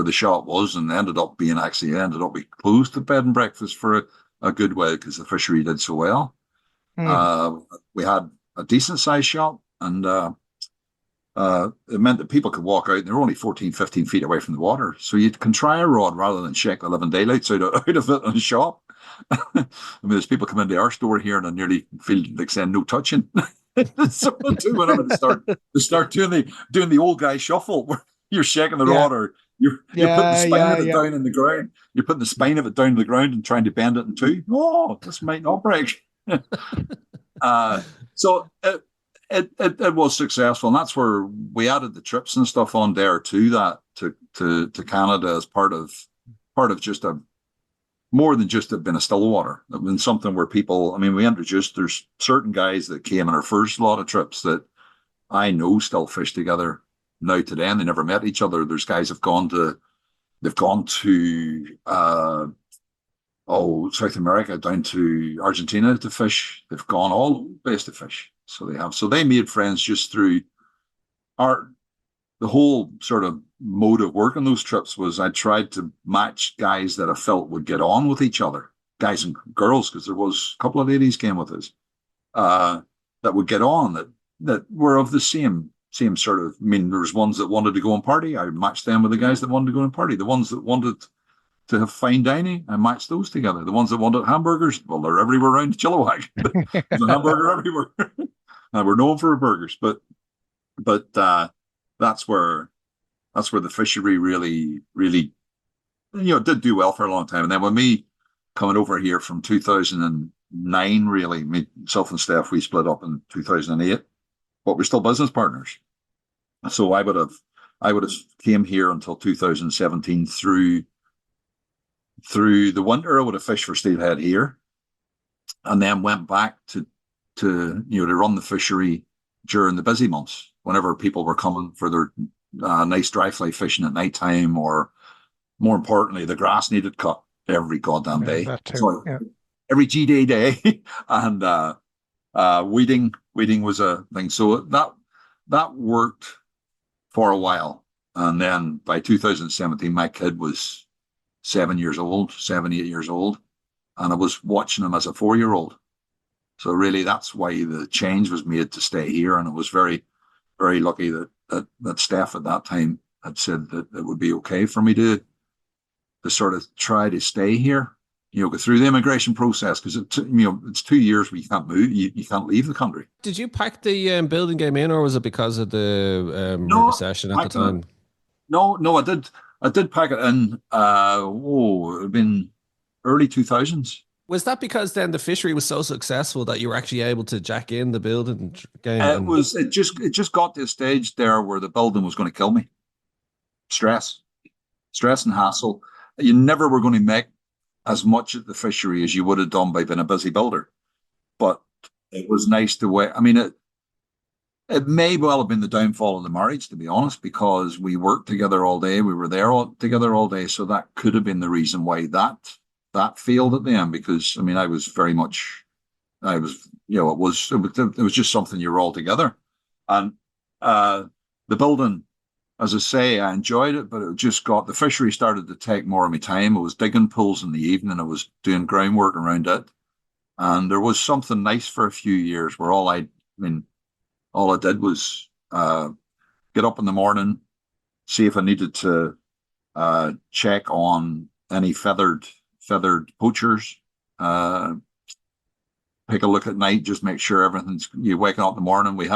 the shop was, and ended up being we closed the bed and breakfast for a good while because the fishery did so well. We had a decent sized shop, and it meant that people could walk out, and they were only 14, 15 feet away from the water. So you can try a rod rather than shake the living daylights out of it in a shop. I mean, there's people come into our store here and I nearly feel like saying no touching. So whenever they start doing the old guy shuffle, where you're shaking the rod, or you're putting the spine of it down in the ground. You're putting the spine of it down to the ground and trying to bend it in two. Oh, this might not break. So it was successful, and that's where we added the trips and stuff on there too. That to Canada as part of just more than just it been a still water. It been something where people. I mean, we introduced. There's certain guys that came in our first lot of trips that I know still fish together now today, and they never met each other. There's guys have gone to South America, down to Argentina to fish. They've gone all over the place to fish. So they have. So they made friends just through the whole sort of mode of work on those trips was I tried to match guys that I felt would get on with each other, guys and girls, because there was a couple of ladies came with us that would get on, that were of the same sort of. I mean, there's ones that wanted to go and party. I matched them with the guys that wanted to go and party. The ones that wanted to have fine dining, I matched those together. The ones that wanted hamburgers, well, they're everywhere around Chilliwack. There's a hamburger everywhere. And we're known for our burgers, but that's where the fishery really did do well for a long time. And then when me coming over here from 2009, really, myself and Steph, we split up in 2008, but we're still business partners. So I would have came here until 2017 through the winter. I would have fished for steelhead here, and then went back to run the fishery during the busy months, whenever people were coming for their nice dry fly fishing at night time, or more importantly, the grass needed cut every goddamn day. So every day, and weeding was a thing. So that worked for a while, and then by 2017, my kid was 7, 8 years old, and I was watching him as a 4-year-old. So really, that's why the change was made to stay here, and it was very, very lucky that Steph at that time had said that it would be okay for me to sort of try to stay here, go through the immigration process, because it's 2 years where you can't move, you can't leave the country. Did you pack the building game in, or was it because of the recession at the time? No, I did pack it in. It had been early 2000s. Was that because then the fishery was so successful that you were actually able to jack in the building game? It just got to a stage there where the building was going to kill me. Stress and hassle. You never were going to make as much at the fishery as you would have done by being a busy builder. But it was nice to wait. I mean, it may well have been the downfall of the marriage, to be honest, because we worked together all day. We were there together all day. So that could have been the reason why that failed at the end, because I mean, it was just something you were all together. And the building, as I say, I enjoyed it, but the fishery started to take more of my time. I was digging pools in the evening. I was doing groundwork around it. And there was something nice for a few years where All I did was get up in the morning, see if I needed to check on any feathered poachers. Take a look at night, just make sure everything's. You waking up in the morning. We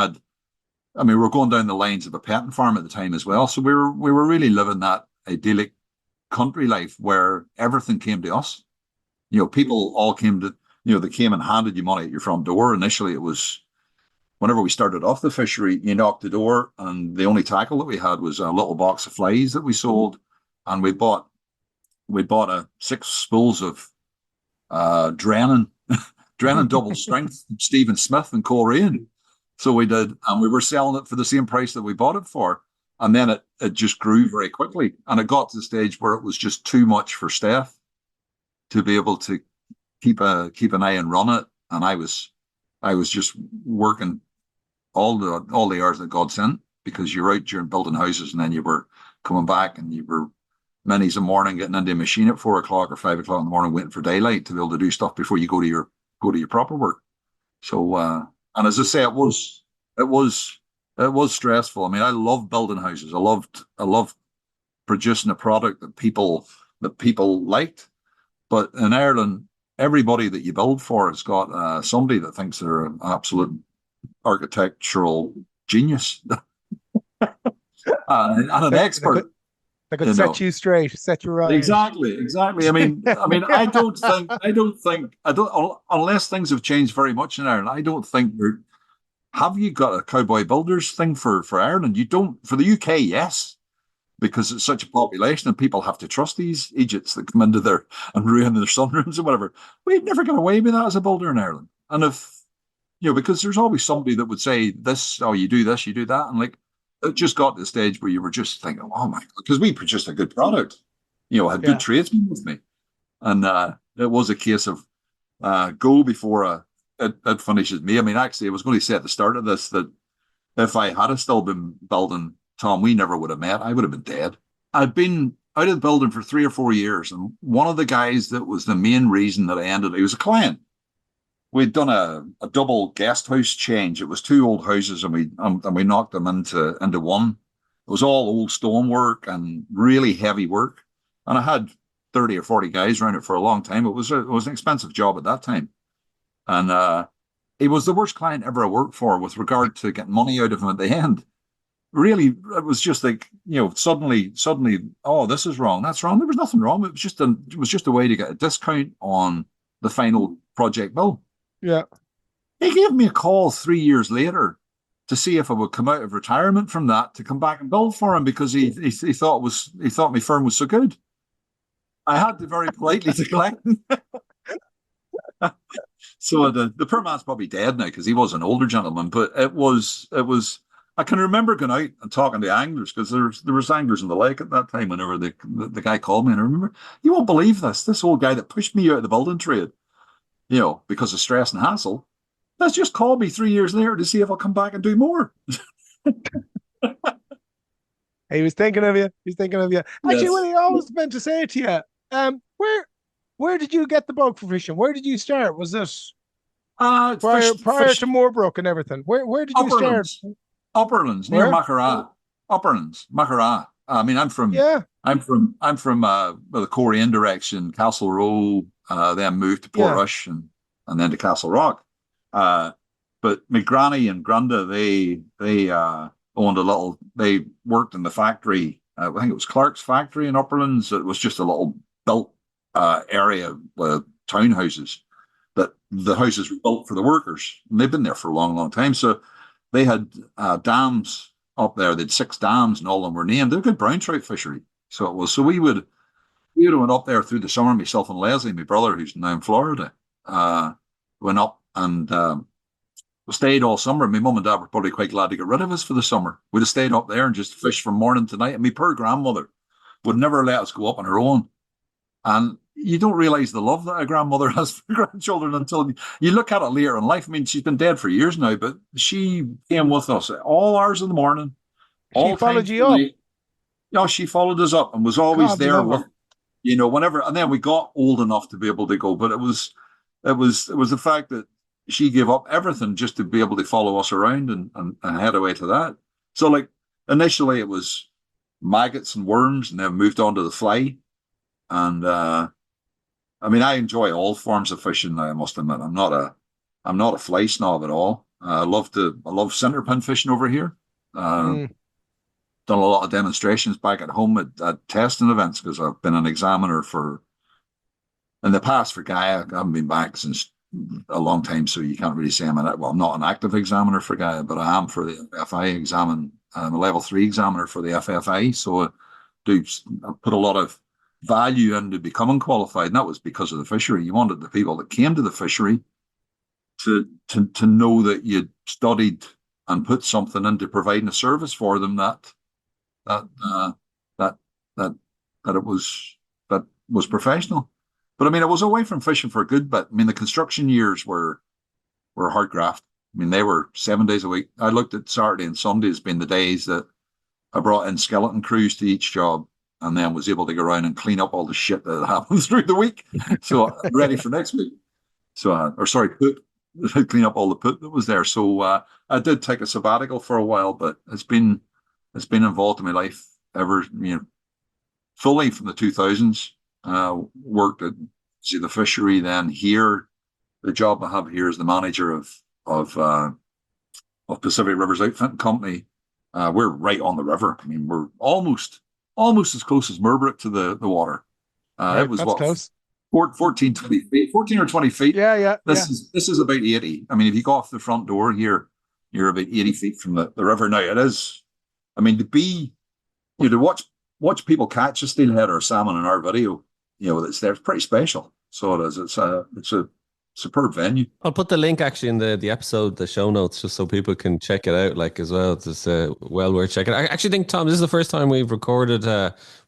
were going down the lines of a petting farm at the time as well, so we were really living that idyllic country life where everything came to us. People all came to. They came and handed you money at your front door. Initially, it was whenever we started off the fishery, you knocked the door, and the only tackle that we had was a little box of flies that we sold, and we bought 6 spools of Drennan double strength, Stephen Smith and Coleraine. So we did, and we were selling it for the same price that we bought it for. And then it just grew very quickly, and it got to the stage where it was just too much for Steph to be able to keep an eye and run it. And I was just working all the hours that God sent, because you're out during building houses, and then you were coming back, and you were many's a morning getting into a machine at 4 o'clock or 5 o'clock in the morning, waiting for daylight to be able to do stuff before you go to your proper work. So, and as I say, it was stressful. I mean, I love building houses. I loved producing a product that people liked. But in Ireland, everybody that you build for has got somebody that thinks they're an absolute architectural genius and an expert. They could set you straight, set you right. Exactly. I mean, I don't think, unless things have changed very much in Ireland, I don't think have you got a cowboy builders thing for Ireland? You don't. For the UK, yes, because it's such a population and people have to trust these idiots that come into there and ruin their sunrooms or whatever. We've never got away with that as a builder in Ireland. And if, because there's always somebody that would say this, oh, you do this, you do that. And like, it just got to the stage where you were just thinking, oh my God, because we produced a good product, I had good tradesmen with me. And it was a case of go before it finishes me. I mean, actually, I was going to say at the start of this that if I had still been building, Tom, we never would have met. I would have been dead. I'd been out of the building for 3 or 4 years. And one of the guys that was the main reason that I ended, he was a client. We'd done a double guest house change. It was 2 old houses, and we knocked them into one. It was all old stonework and really heavy work. And I had 30 or 40 guys around it for a long time. It was an expensive job at that time. And he was the worst client ever I worked for with regard to getting money out of him at the end. Really, it was just like, suddenly, oh, this is wrong, that's wrong. There was nothing wrong. It was just a way to get a discount on the final project bill. Yeah. He gave me a call 3 years later to see if I would come out of retirement from that to come back and build for him, because he thought my firm was so good. I had to very politely decline. So the poor man's probably dead now because he was an older gentleman, but it was. I can remember going out and talking to anglers, because there was anglers in the lake at that time. Whenever the guy called me, and I remember, you won't believe this old guy that pushed me out of the building trade, because of stress and hassle, let's just call me 3 years later to see if I'll come back and do more. He was thinking of you. Actually, yes. Willie, I always meant to say to you, where did you get the bug for fishing? Where did you start? Was this prior to Moorbrook and everything? Where did you start? Upperlands, near Machara. Upperlands, Machara. I mean, I'm from the Coleraine direction, Castle Row, then moved to Portrush and then to Castle Rock. But my granny and granda, they owned a little. They worked in the factory. I think it was Clark's factory in Upperlands. It was just a little built area with townhouses. That the houses were built for the workers, and they've been there for a long, long time. So they had dams up there. They had 6 dams, and all of them were named. They're a good brown trout fishery. So it was. So we would have went up there through the summer. Myself and Leslie, my brother, who's now in Florida, went up and stayed all summer. My mum and dad were probably quite glad to get rid of us for the summer. We'd have stayed up there and just fished from morning to night. And my poor grandmother would never let us go up on her own. And you don't realize the love that a grandmother has for grandchildren until you look at it later in life. I mean, she's been dead for years now, but she came with us all hours of the morning. She followed you up. No, she followed us up and was always there with, whenever. And then we got old enough to be able to go, but it was the fact that she gave up everything just to be able to follow us around and head away to that. So like initially it was maggots and worms, and then moved on to the fly. And I mean, I enjoy all forms of fishing. I must admit, I'm not a fly snob at all. I love centerpin fishing over here. Done a lot of demonstrations back at home at testing events because I've been an examiner in the past for Gaia. I haven't been back since a long time, so you can't really say I'm not an active examiner for Gaia, but I am for the FFI I'm a level 3 examiner for the FFI. So I put a lot of value into becoming qualified, and that was because of the fishery. You wanted the people that came to the fishery to know that you'd studied and put something into providing a service for them that it was professional. But I mean, I was away from fishing for a good bit. I mean, the construction years were hard graft. I mean, they were 7 days a week. I looked at Saturday and Sunday as being the days that I brought in skeleton crews to each job, and then was able to go around and clean up all the shit that happened through the week. So I'm ready for next week. So, poop, clean up all the poop that was there. So I did take a sabbatical for a while, but it's been involved in my life ever, fully from the 2000s. Worked at the fishery, then here. The job I have here is the manager of Pacific Rivers Outfitting Company. We're right on the river. I mean, we're almost as close as Moorbrook to the water. It was close. 14 or 20 feet. Yeah. This is about 80. I mean, if you go off the front door here, you're about 80 feet from the river. Now it is. I mean, to watch people catch a steelhead or a salmon in our video, it's pretty special. So it is. It's a superb venue. I'll put the link actually in the episode, the show notes, just so people can check it out as well. It's well worth checking. I actually think, Tom, this is the first time we've recorded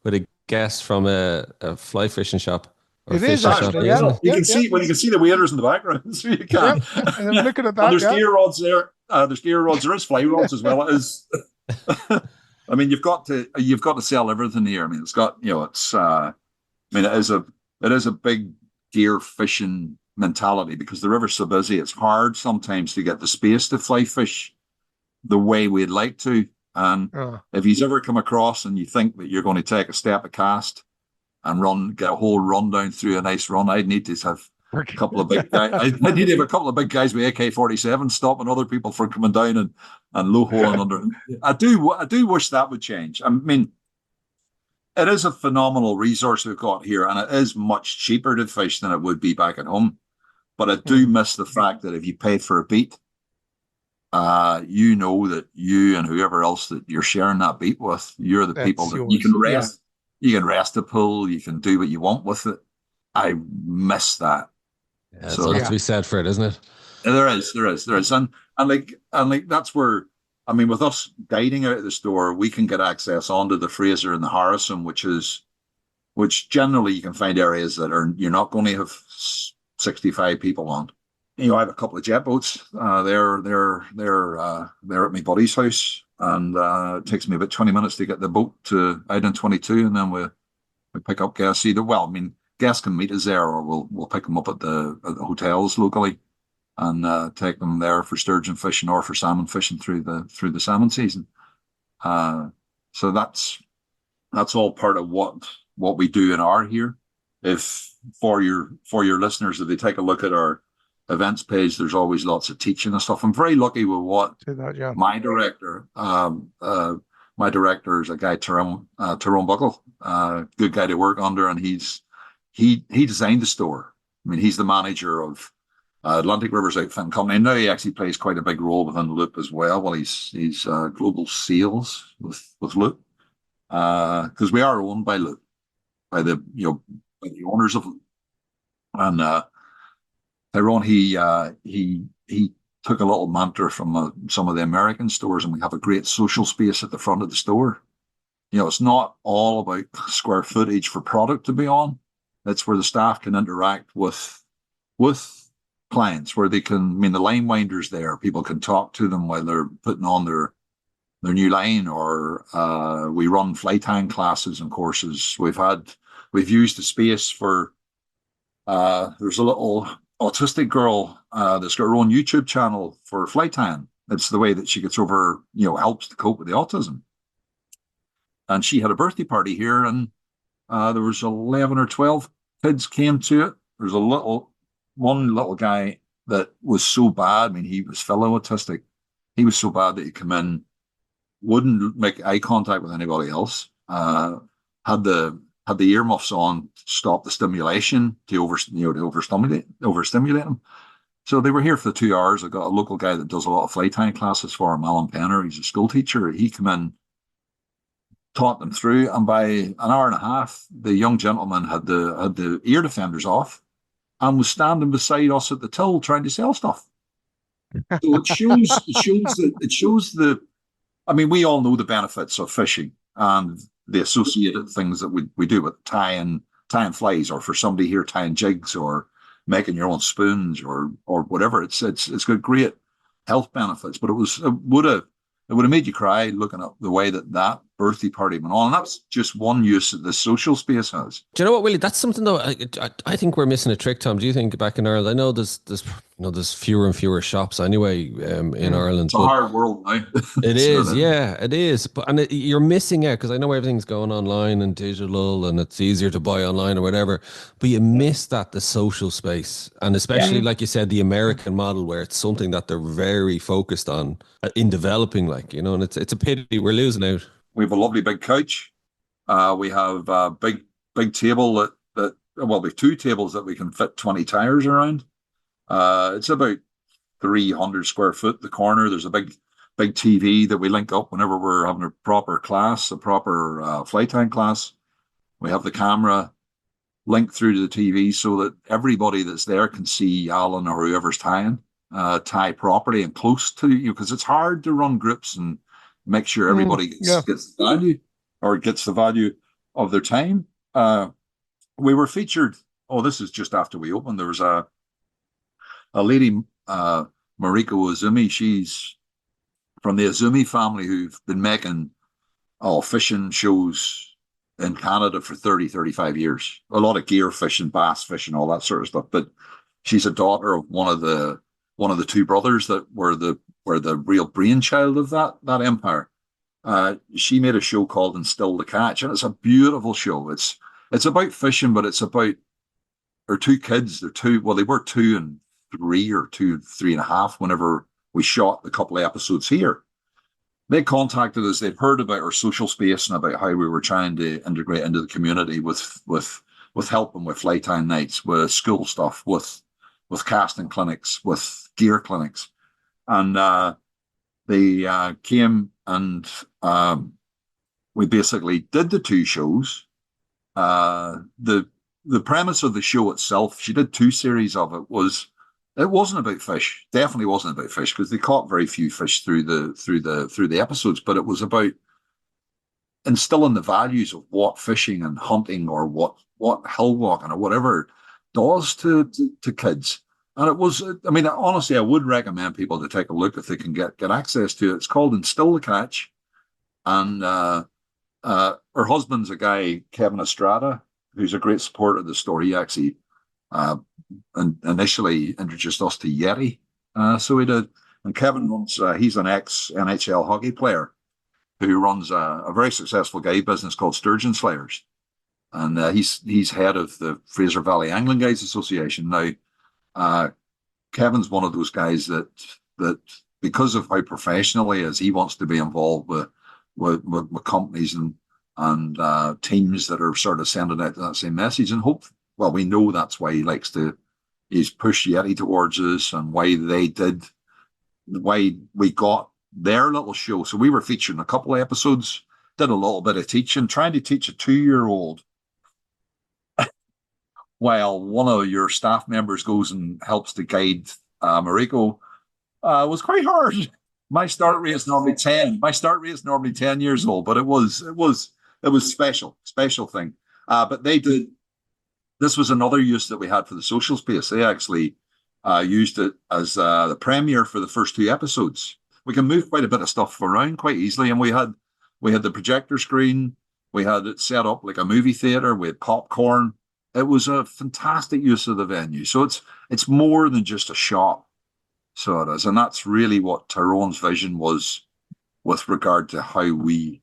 with a guest from a fly fishing shop. It is actually, yeah. You can see the waders in the background, so you can. Yep. And I'm looking at that. There's gear rods there. There's gear rods. There is fly rods as well. It is. I mean, you've got to sell everything here. I mean, it's got it is a big gear fishing mentality because the river's so busy. It's hard sometimes to get the space to fly fish the way we'd like to. And if you've ever come across and you think that you're going to take a step a cast and get a whole run down through a nice run, I'd need to have a couple of big guys. I need to have a couple of big guys with AK-47 stopping other people from coming down and low holing under. I do wish that would change. I mean, it is a phenomenal resource we've got here, and it is much cheaper to fish than it would be back at home. But I do miss the fact that if you pay for a beat, you know that you and whoever else that you're sharing that beat with, you're the people that you can rest. Yeah. You can rest the pool. You can do what you want with it. I miss that. Yeah, so that's to be said for it, isn't it? There is, and that's where, I mean, with us guiding out of the store, we can get access onto the Fraser and the Harrison, which generally you can find areas that you're not going to have 65 people on. I have a couple of jet boats. They're at my buddy's house, and it takes me about 20 minutes to get the boat to Island 22, and then we pick up guests either. Well, I mean, guests can meet us there, or we'll pick them up at the hotels locally, and take them there for sturgeon fishing or for salmon fishing through the salmon season. So that's all part of what we do in our here. If for your listeners, if they take a look at our events page, there's always lots of teaching and stuff. I'm very lucky with what my director is a guy, Tyrone Buckle, good guy to work under, and he designed the store. I mean, he's the manager of Atlantic Rivers Outfitting Company. And now he actually plays quite a big role within Loop as well. Well, he's global sales with Loop, because we are owned by Loop, by the owners of Loop. And Tyrone, he took a little mantra from some of the American stores, and we have a great social space at the front of the store. It's not all about square footage for product to be on. It's where the staff can interact with clients, where they can, I mean, the line winders there, people can talk to them while they're putting on their new line, or we run fly tying classes and courses. We've used the space for, there's a little autistic girl that's got her own YouTube channel for fly tying. It's the way that she gets over, helps to cope with the autism. And she had a birthday party here, and there was 11 or 12 kids came to it. There's one little guy that was so bad. I mean, he was fellow autistic. He was so bad that he come in, wouldn't make eye contact with anybody else. Had the earmuffs on to stop the stimulation to overstimulate him. So they were here for 2 hours. I got a local guy that does a lot of fly tying classes for him, Alan Penner. He's a school teacher. He came in, taught them through, and by an hour and a half, the young gentleman had the ear defenders off and was standing beside us at the till trying to sell stuff. So it shows the. I mean, we all know the benefits of fishing and the associated things that we do with tying flies, or for somebody here tying jigs, or making your own spoons, or whatever. It's got great health benefits, but it would have made you cry looking at the way that birthday party went on. And that's just one use that the social space has. Do you know what, Willie? That's something though. I think we're missing a trick, Tom. Do you think back in Ireland? I know there's fewer and fewer shops anyway in Ireland. It's a hard world now. It is, yeah, it is. But you're missing out, because I know everything's going online and digital, and it's easier to buy online or whatever. But you miss the social space, and especially like you said, the American model, where it's something that they're very focused on in developing. And it's a pity we're losing out. We have a lovely big couch. We have a big table we have 2 tables that we can fit 20 tires around. It's about 300 square foot, the corner. There's a big TV that we link up whenever we're having a proper fly tying class. We have the camera linked through to the TV so that everybody that's there can see Alan or whoever's tying, tie properly and close to you, because it's hard to run groups and make sure everybody gets the value of their time. We were featured. Oh, this is just after we opened. There was a lady, Mariko Azumi. She's from the Azumi family, who've been making fishing shows in Canada for 35 years. A lot of gear fishing, bass fishing, all that sort of stuff. But she's a daughter of one of the 2 brothers that were the real brainchild of that empire. She made a show called Instill the Catch, and it's a beautiful show. It's about fishing, but it's about her 2 kids. They were 2 and 3, or 2, 3.5 whenever we shot the couple of episodes here. They contacted us. They'd heard about our social space and about how we were trying to integrate into the community with helping with fly tying nights, with school stuff, with casting clinics, with gear clinics. And they came, and we basically did the 2 shows. The premise of the show itself, she did 2 series of it, it wasn't about fish. Definitely wasn't about fish, because they caught very few fish through the episodes. But it was about instilling the values of what fishing and hunting, or what hill walking or whatever does to kids. And it was, I mean, honestly, I would recommend people to take a look if they can get access to it. It's called Instill the Catch. And her husband's a guy, Kevin Estrada, who's a great supporter of the story. He actually initially introduced us to Yeti. So he did. And Kevin runs, he's an ex-NHL hockey player who runs a very successful guide business called Sturgeon Slayers. And he's head of the Fraser Valley Angling Guides Association. Now, Kevin's one of those guys that because of how professional he is, he wants to be involved with companies and teams that are sort of sending out that same message. And we know that's why he's pushed Yeti towards us, and why we got their little show. So we were featured in a couple of episodes, did a little bit of teaching, trying to teach a 2-year-old while one of your staff members goes and helps to guide Mariko, was quite hard. My start rate is normally 10. My start rate is normally 10 years old, but it was special thing. But they did. This was another use that we had for the social space. They actually used it as the premiere for the first 2 episodes. We can move quite a bit of stuff around quite easily, and we had the projector screen. We had it set up like a movie theater with popcorn. It was a fantastic use of the venue. So it's more than just a shop. So it is. And that's really what Tyrone's vision was with regard to how we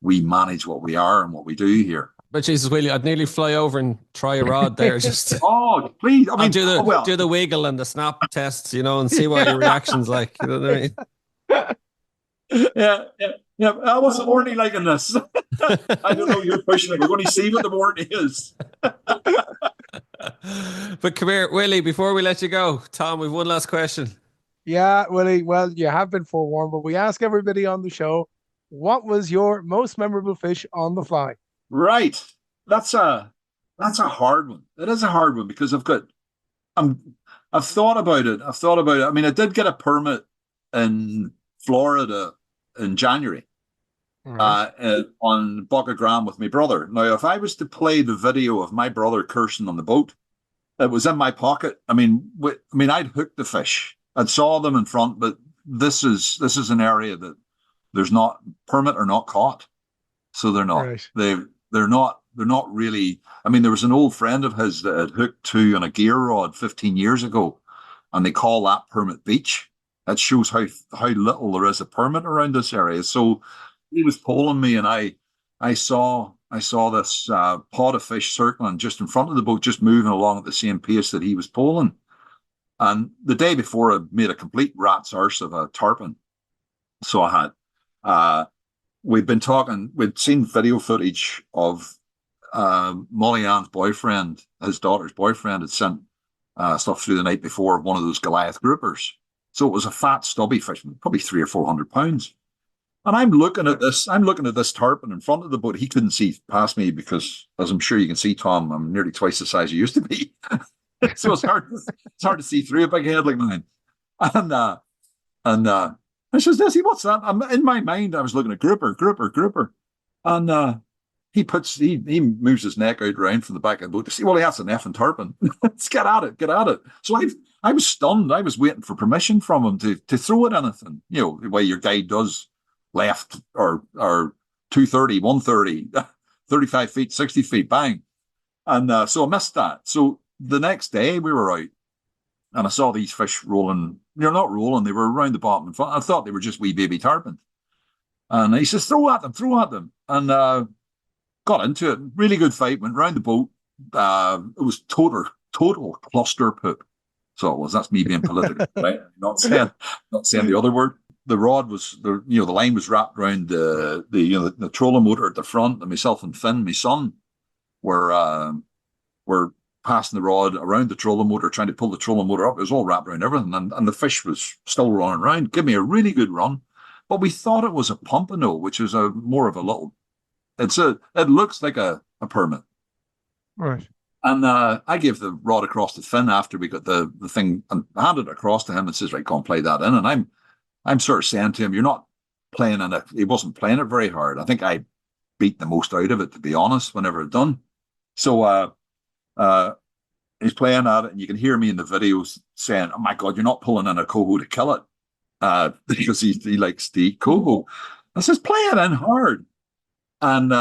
manage what we are and what we do here. But Jesus, Willie, I'd nearly fly over and try a rod there. Just oh, please! I mean, do the wiggle and the snap tests, and see what your reaction's like. You know what I mean? Yeah. I wasn't horny like in this. I don't know. You're pushing it. We're going to see what the horny is. But come here, Willie. Before we let you go, Tom, we've one last question. Yeah, Willie. Well, you have been forewarned, but we ask everybody on the show, what was your most memorable fish on the fly? Right. That's a hard one. It is a hard one because I've thought about it. I mean, I did get a permit in Florida in January on Boca Graham with my brother. Now, if I was to play the video of my brother cursing on the boat, it was in my pocket. I mean, I'd hooked the fish. I'd saw them in front, but this is an area that there's not permit or not caught. So they're not. Right. They're not really. I mean, there was an old friend of his that had hooked two on a gear rod 15 years ago, and they call that permit beach. That shows how little there is a permit around this area. So he was poling me, and I saw this pod of fish circling just in front of the boat, just moving along at the same pace that he was poling. And the day before, I made a complete rat's arse of a tarpon. So I had. We'd seen video footage of Molly Ann's boyfriend, his daughter's boyfriend, had sent stuff through the night before of one of those Goliath groupers. So it was a fat, stubby fish, probably 300 or 400 pounds. And I'm looking at this tarpon in front of the boat. He couldn't see past me because, as I'm sure you can see, Tom, I'm nearly twice the size I used to be. So it's hard to see through a big head like mine. And I says, Desi, what's that? In my mind, I was looking at grouper. And he moves his neck out round from the back of the boat to see, well, he has an effing tarpon. Let's get at it. So I was stunned. I was waiting for permission from him to throw at anything. The way your guide does, left or 230, 130, 35 feet, 60 feet, bang. And so I missed that. So the next day we were out, and I saw these fish rolling. They're not rolling. They were around the bottom in front. I thought they were just wee baby tarpon. And he says, throw at them. And got into it. Really good fight. Went round the boat. It was total cluster poop. So it was. That's me being political, right? Not saying the other word. The rod was, the line was wrapped around the trolling motor at the front, and myself and Finn, my son, were passing the rod around the trolling motor, trying to pull the trolling motor up. It was all wrapped around everything, and the fish was still running around. Give me a really good run, but we thought it was a pompano, which is more of a little. It looks like a permit, right? And I gave the rod across to Finn after we got the thing and handed it across to him and says, right, go and play that in. And I'm sort of saying to him, you're not playing in it. He wasn't playing it very hard. I think I beat the most out of it, to be honest, whenever it's done. So he's playing at it, and you can hear me in the videos saying, oh my God, you're not pulling in a coho to kill it. Because he likes to eat coho. I says, play it in hard. And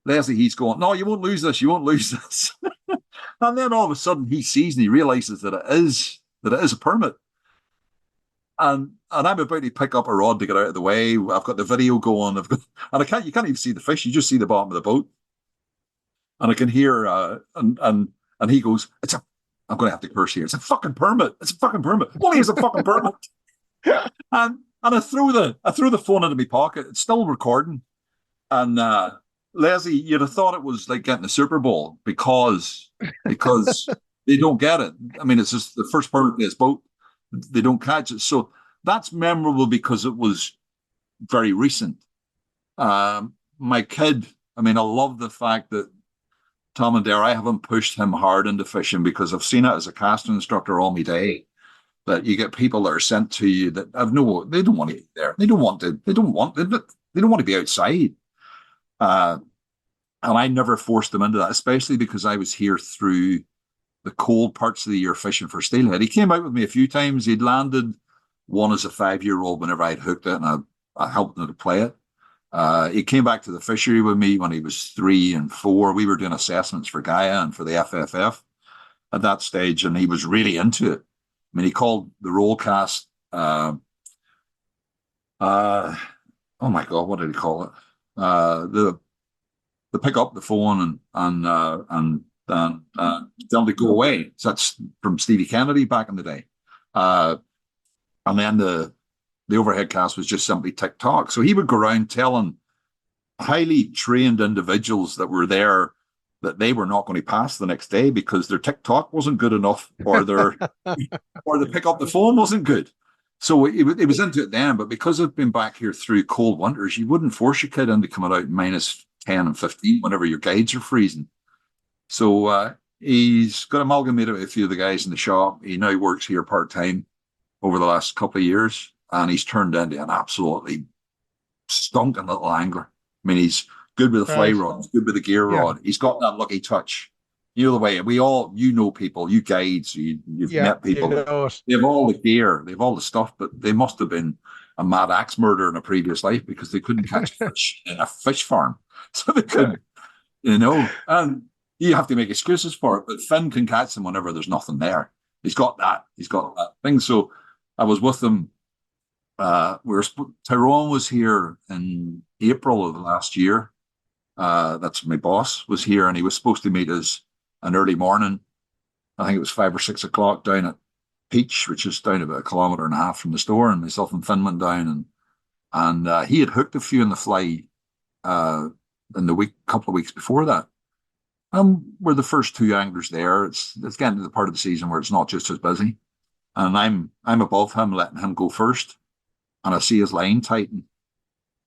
Leslie, he's going, no, you won't lose this. And then all of a sudden he sees and he realizes that it is a permit. And I'm about to pick up a rod to get out of the way. I've got the video going. You can't even see the fish. You just see the bottom of the boat. And I can hear, and he goes, I'm going to have to curse here. It's a fucking permit. Only it's a fucking permit. And I threw the phone into my pocket. It's still recording. And Leslie, you'd have thought it was like getting a Super Bowl because they don't get it. I mean, it's just the first permit in this boat. They don't catch it. So that's memorable because it was very recent. My kid, I mean, I love the fact that Tom and Dare, I haven't pushed him hard into fishing because I've seen it as a casting instructor all my day. That you get people that are sent to you that they don't want to be there. They don't want to be outside. And I never forced them into that, especially because I was here through the cold parts of the year fishing for steelhead. He came out with me a few times. He'd landed one as a 5-year-old whenever I'd hooked it, and I helped him to play it. He came back to the fishery with me when he was 3 and 4. We were doing assessments for Gaia and for the FFF at that stage, and he was really into it. I mean, he called the roll cast. Oh my God, what did he call it? The pick up the phone and tell them to go away. So that's from Stevie Kennedy back in the day. And then the overhead cast was just simply TikTok. So he would go around telling highly trained individuals that were there that they were not going to pass the next day because their TikTok wasn't good enough, or the pick up the phone wasn't good. So it was into it then, but because I've been back here through cold winters, you wouldn't force your kid into coming out minus 10 and 15 whenever your guides are freezing. So he's got amalgamated with a few of the guys in the shop. He now works here part-time over the last couple of years, and he's turned into an absolutely stunking little angler. I mean, he's good with the fly rod, he's good with the gear rod. He's got that lucky touch. You know the way we all, know people, you guides, you've met people. They have all the gear, they have all the stuff, but they must have been a mad axe murderer in a previous life because they couldn't catch fish in a fish farm. So they couldn't, and you have to make excuses for it. But Finn can catch them whenever there's nothing there. He's got that thing. So I was with them. Tyrone was here in April of last year. That's my boss was here, and he was supposed to meet us an early morning. I think it was 5 or 6 o'clock down at Peach, which is down about 1.5 kilometers from the store. And myself and Finn went down, and he had hooked a few in the fly in the couple of weeks before that. We're the first 2 anglers there. It's getting to the part of the season where it's not just as busy. And I'm above him, letting him go first. And I see his line tighten.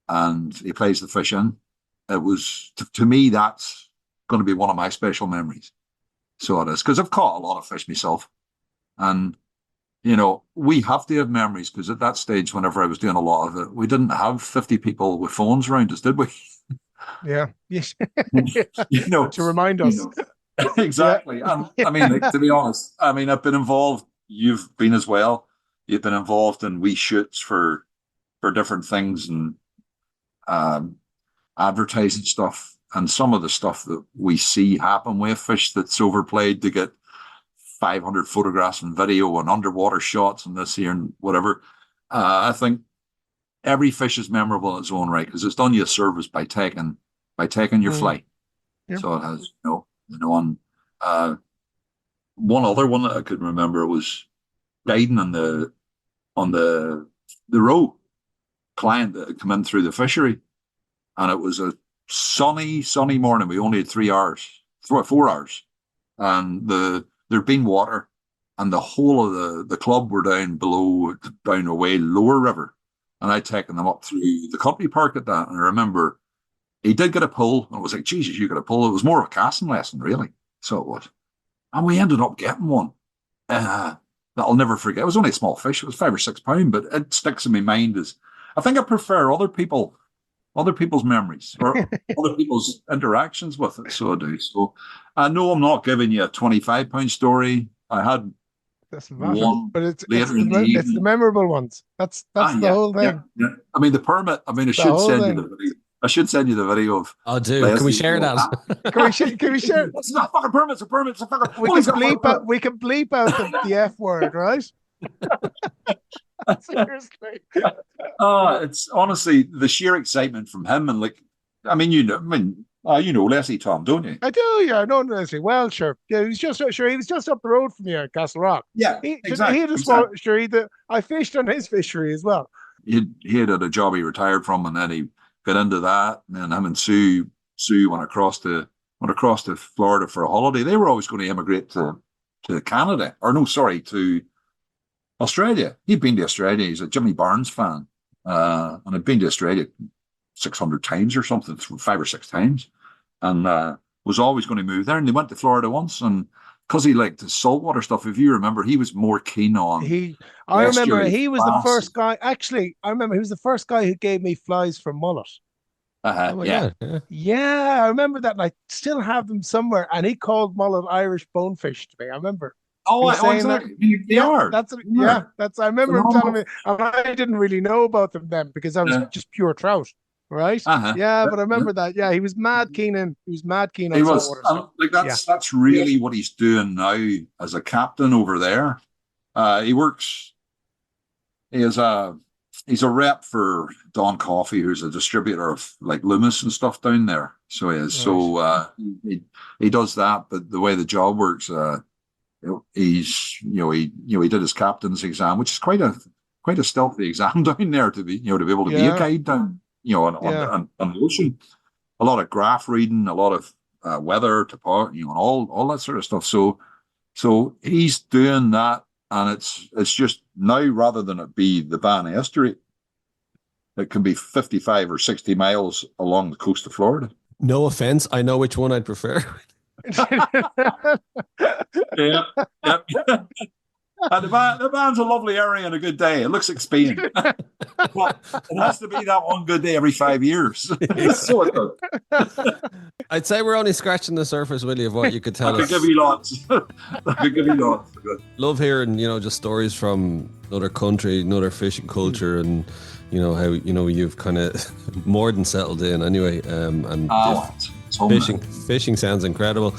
And he plays the fish in. It was, to me, that's going to be one of my special memories. So it is. Because I've caught a lot of fish myself. And, we have to have memories, because at that stage, whenever I was doing a lot of it, we didn't have 50 people with phones around us, did we? Yeah. Yes. To remind us. Exactly. Yeah. I mean, to be honest, I've been involved. You've been as well. You've been involved in wee shoots for different things and advertising stuff. And some of the stuff that we see happen with fish that's overplayed to get 500 photographs and video and underwater shots and this here and whatever. I think every fish is memorable in its own right, because it's done you a service by taking your flight. Yep. So it has, and one other one that I could remember was guiding on the row client that had come in through the fishery, and it was a sunny morning. We only had 4 hours, and there'd been water, and the whole of the club were down away lower river. And I'd taken them up through the country park at that. And I remember he did get a pull. And I was like, Jesus, you got a pull. It was more of a casting lesson, really. So it was. And we ended up getting one that I'll never forget. It was only a small fish. It was 5 or 6 pounds, but it sticks in my mind as, I think I prefer other people's memories or other people's interactions with it. So I do. So I know I'm not giving you a 25-pound story. I had one, but it's the memorable ones. That's the whole thing. Yeah. I mean, the permit. I mean, I should send you the video. I should send you the video of. Oh, dude, can we share that? Can we share? It's not fucking permit. It's a permit. It's a fucking. We can bleep out the F word, right? Seriously. It's honestly the sheer excitement from him, and Leslie Tom, don't you? I do, yeah. I know Leslie well, sure. Yeah, he was just up the road from you at Castle Rock. Yeah, exactly. He had a small fishery that I fished on his fishery as well. He had a job he retired from, and then he got into that, and then him and Sue went across to Florida for a holiday. They were always going to immigrate to Canada, to Australia. He'd been to Australia. He's a Jimmy Barnes fan, and had been to Australia 600 times or something, 5 or 6 times, and was always going to move there. And they went to Florida once, and because he liked the saltwater stuff, if you remember, he was more keen on. I remember he was the first guy. Actually, I remember he was the first guy who gave me flies for mullet. Yeah. I remember that, and I still have them somewhere. And he called mullet Irish bonefish to me. I remember. Oh, exactly. They are. I remember him telling me, and I didn't really know about them then because I was just pure trout. right? Yeah, but I remember that. Yeah, he was mad keen on. He was mad keen on. He was saltwater stuff. that's really what he's doing now as a captain over there. He works. He's a rep for Don Coffey, who's a distributor of like Loomis and stuff down there. So he is. Right. So he does that, but the way the job works, he did his captain's exam, which is quite a stealthy exam down there to be able to be a guide down on the ocean. A lot of graph reading, a lot of weather, and all that sort of stuff. So he's doing that. And it's just now, rather than it be the Van Estuary, it can be 55 or 60 miles along the coast of Florida. No offense, I know which one I'd prefer. Yeah. And the Van's a lovely area and a good day. It looks like Spain. But it has to be that one good day every 5 years. So it does. I'd say we're only scratching the surface, Willie, of what you could tell us. I could give you lots. Love hearing, just stories from another country, another fishing culture, and how you've kind of more than settled in anyway. Fishing sounds incredible.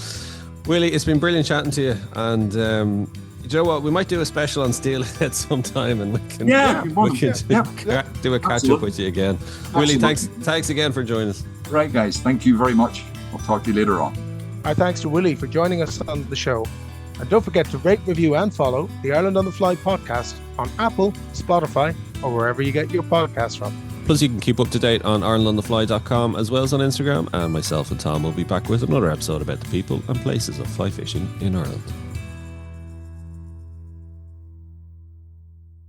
Willie, it's been brilliant chatting to you, and you know what? We might do a special on steelhead sometime, and we can do a catch up with you again. Absolutely. Willie, thanks again for joining us. Right, guys. Thank you very much. I'll talk to you later on. Our thanks to Willie for joining us on the show. And don't forget to rate, review, and follow the Ireland on the Fly podcast on Apple, Spotify, or wherever you get your podcasts from. Plus, you can keep up to date on IrelandOnTheFly.com as well as on Instagram. And myself and Tom will be back with another episode about the people and places of fly fishing in Ireland.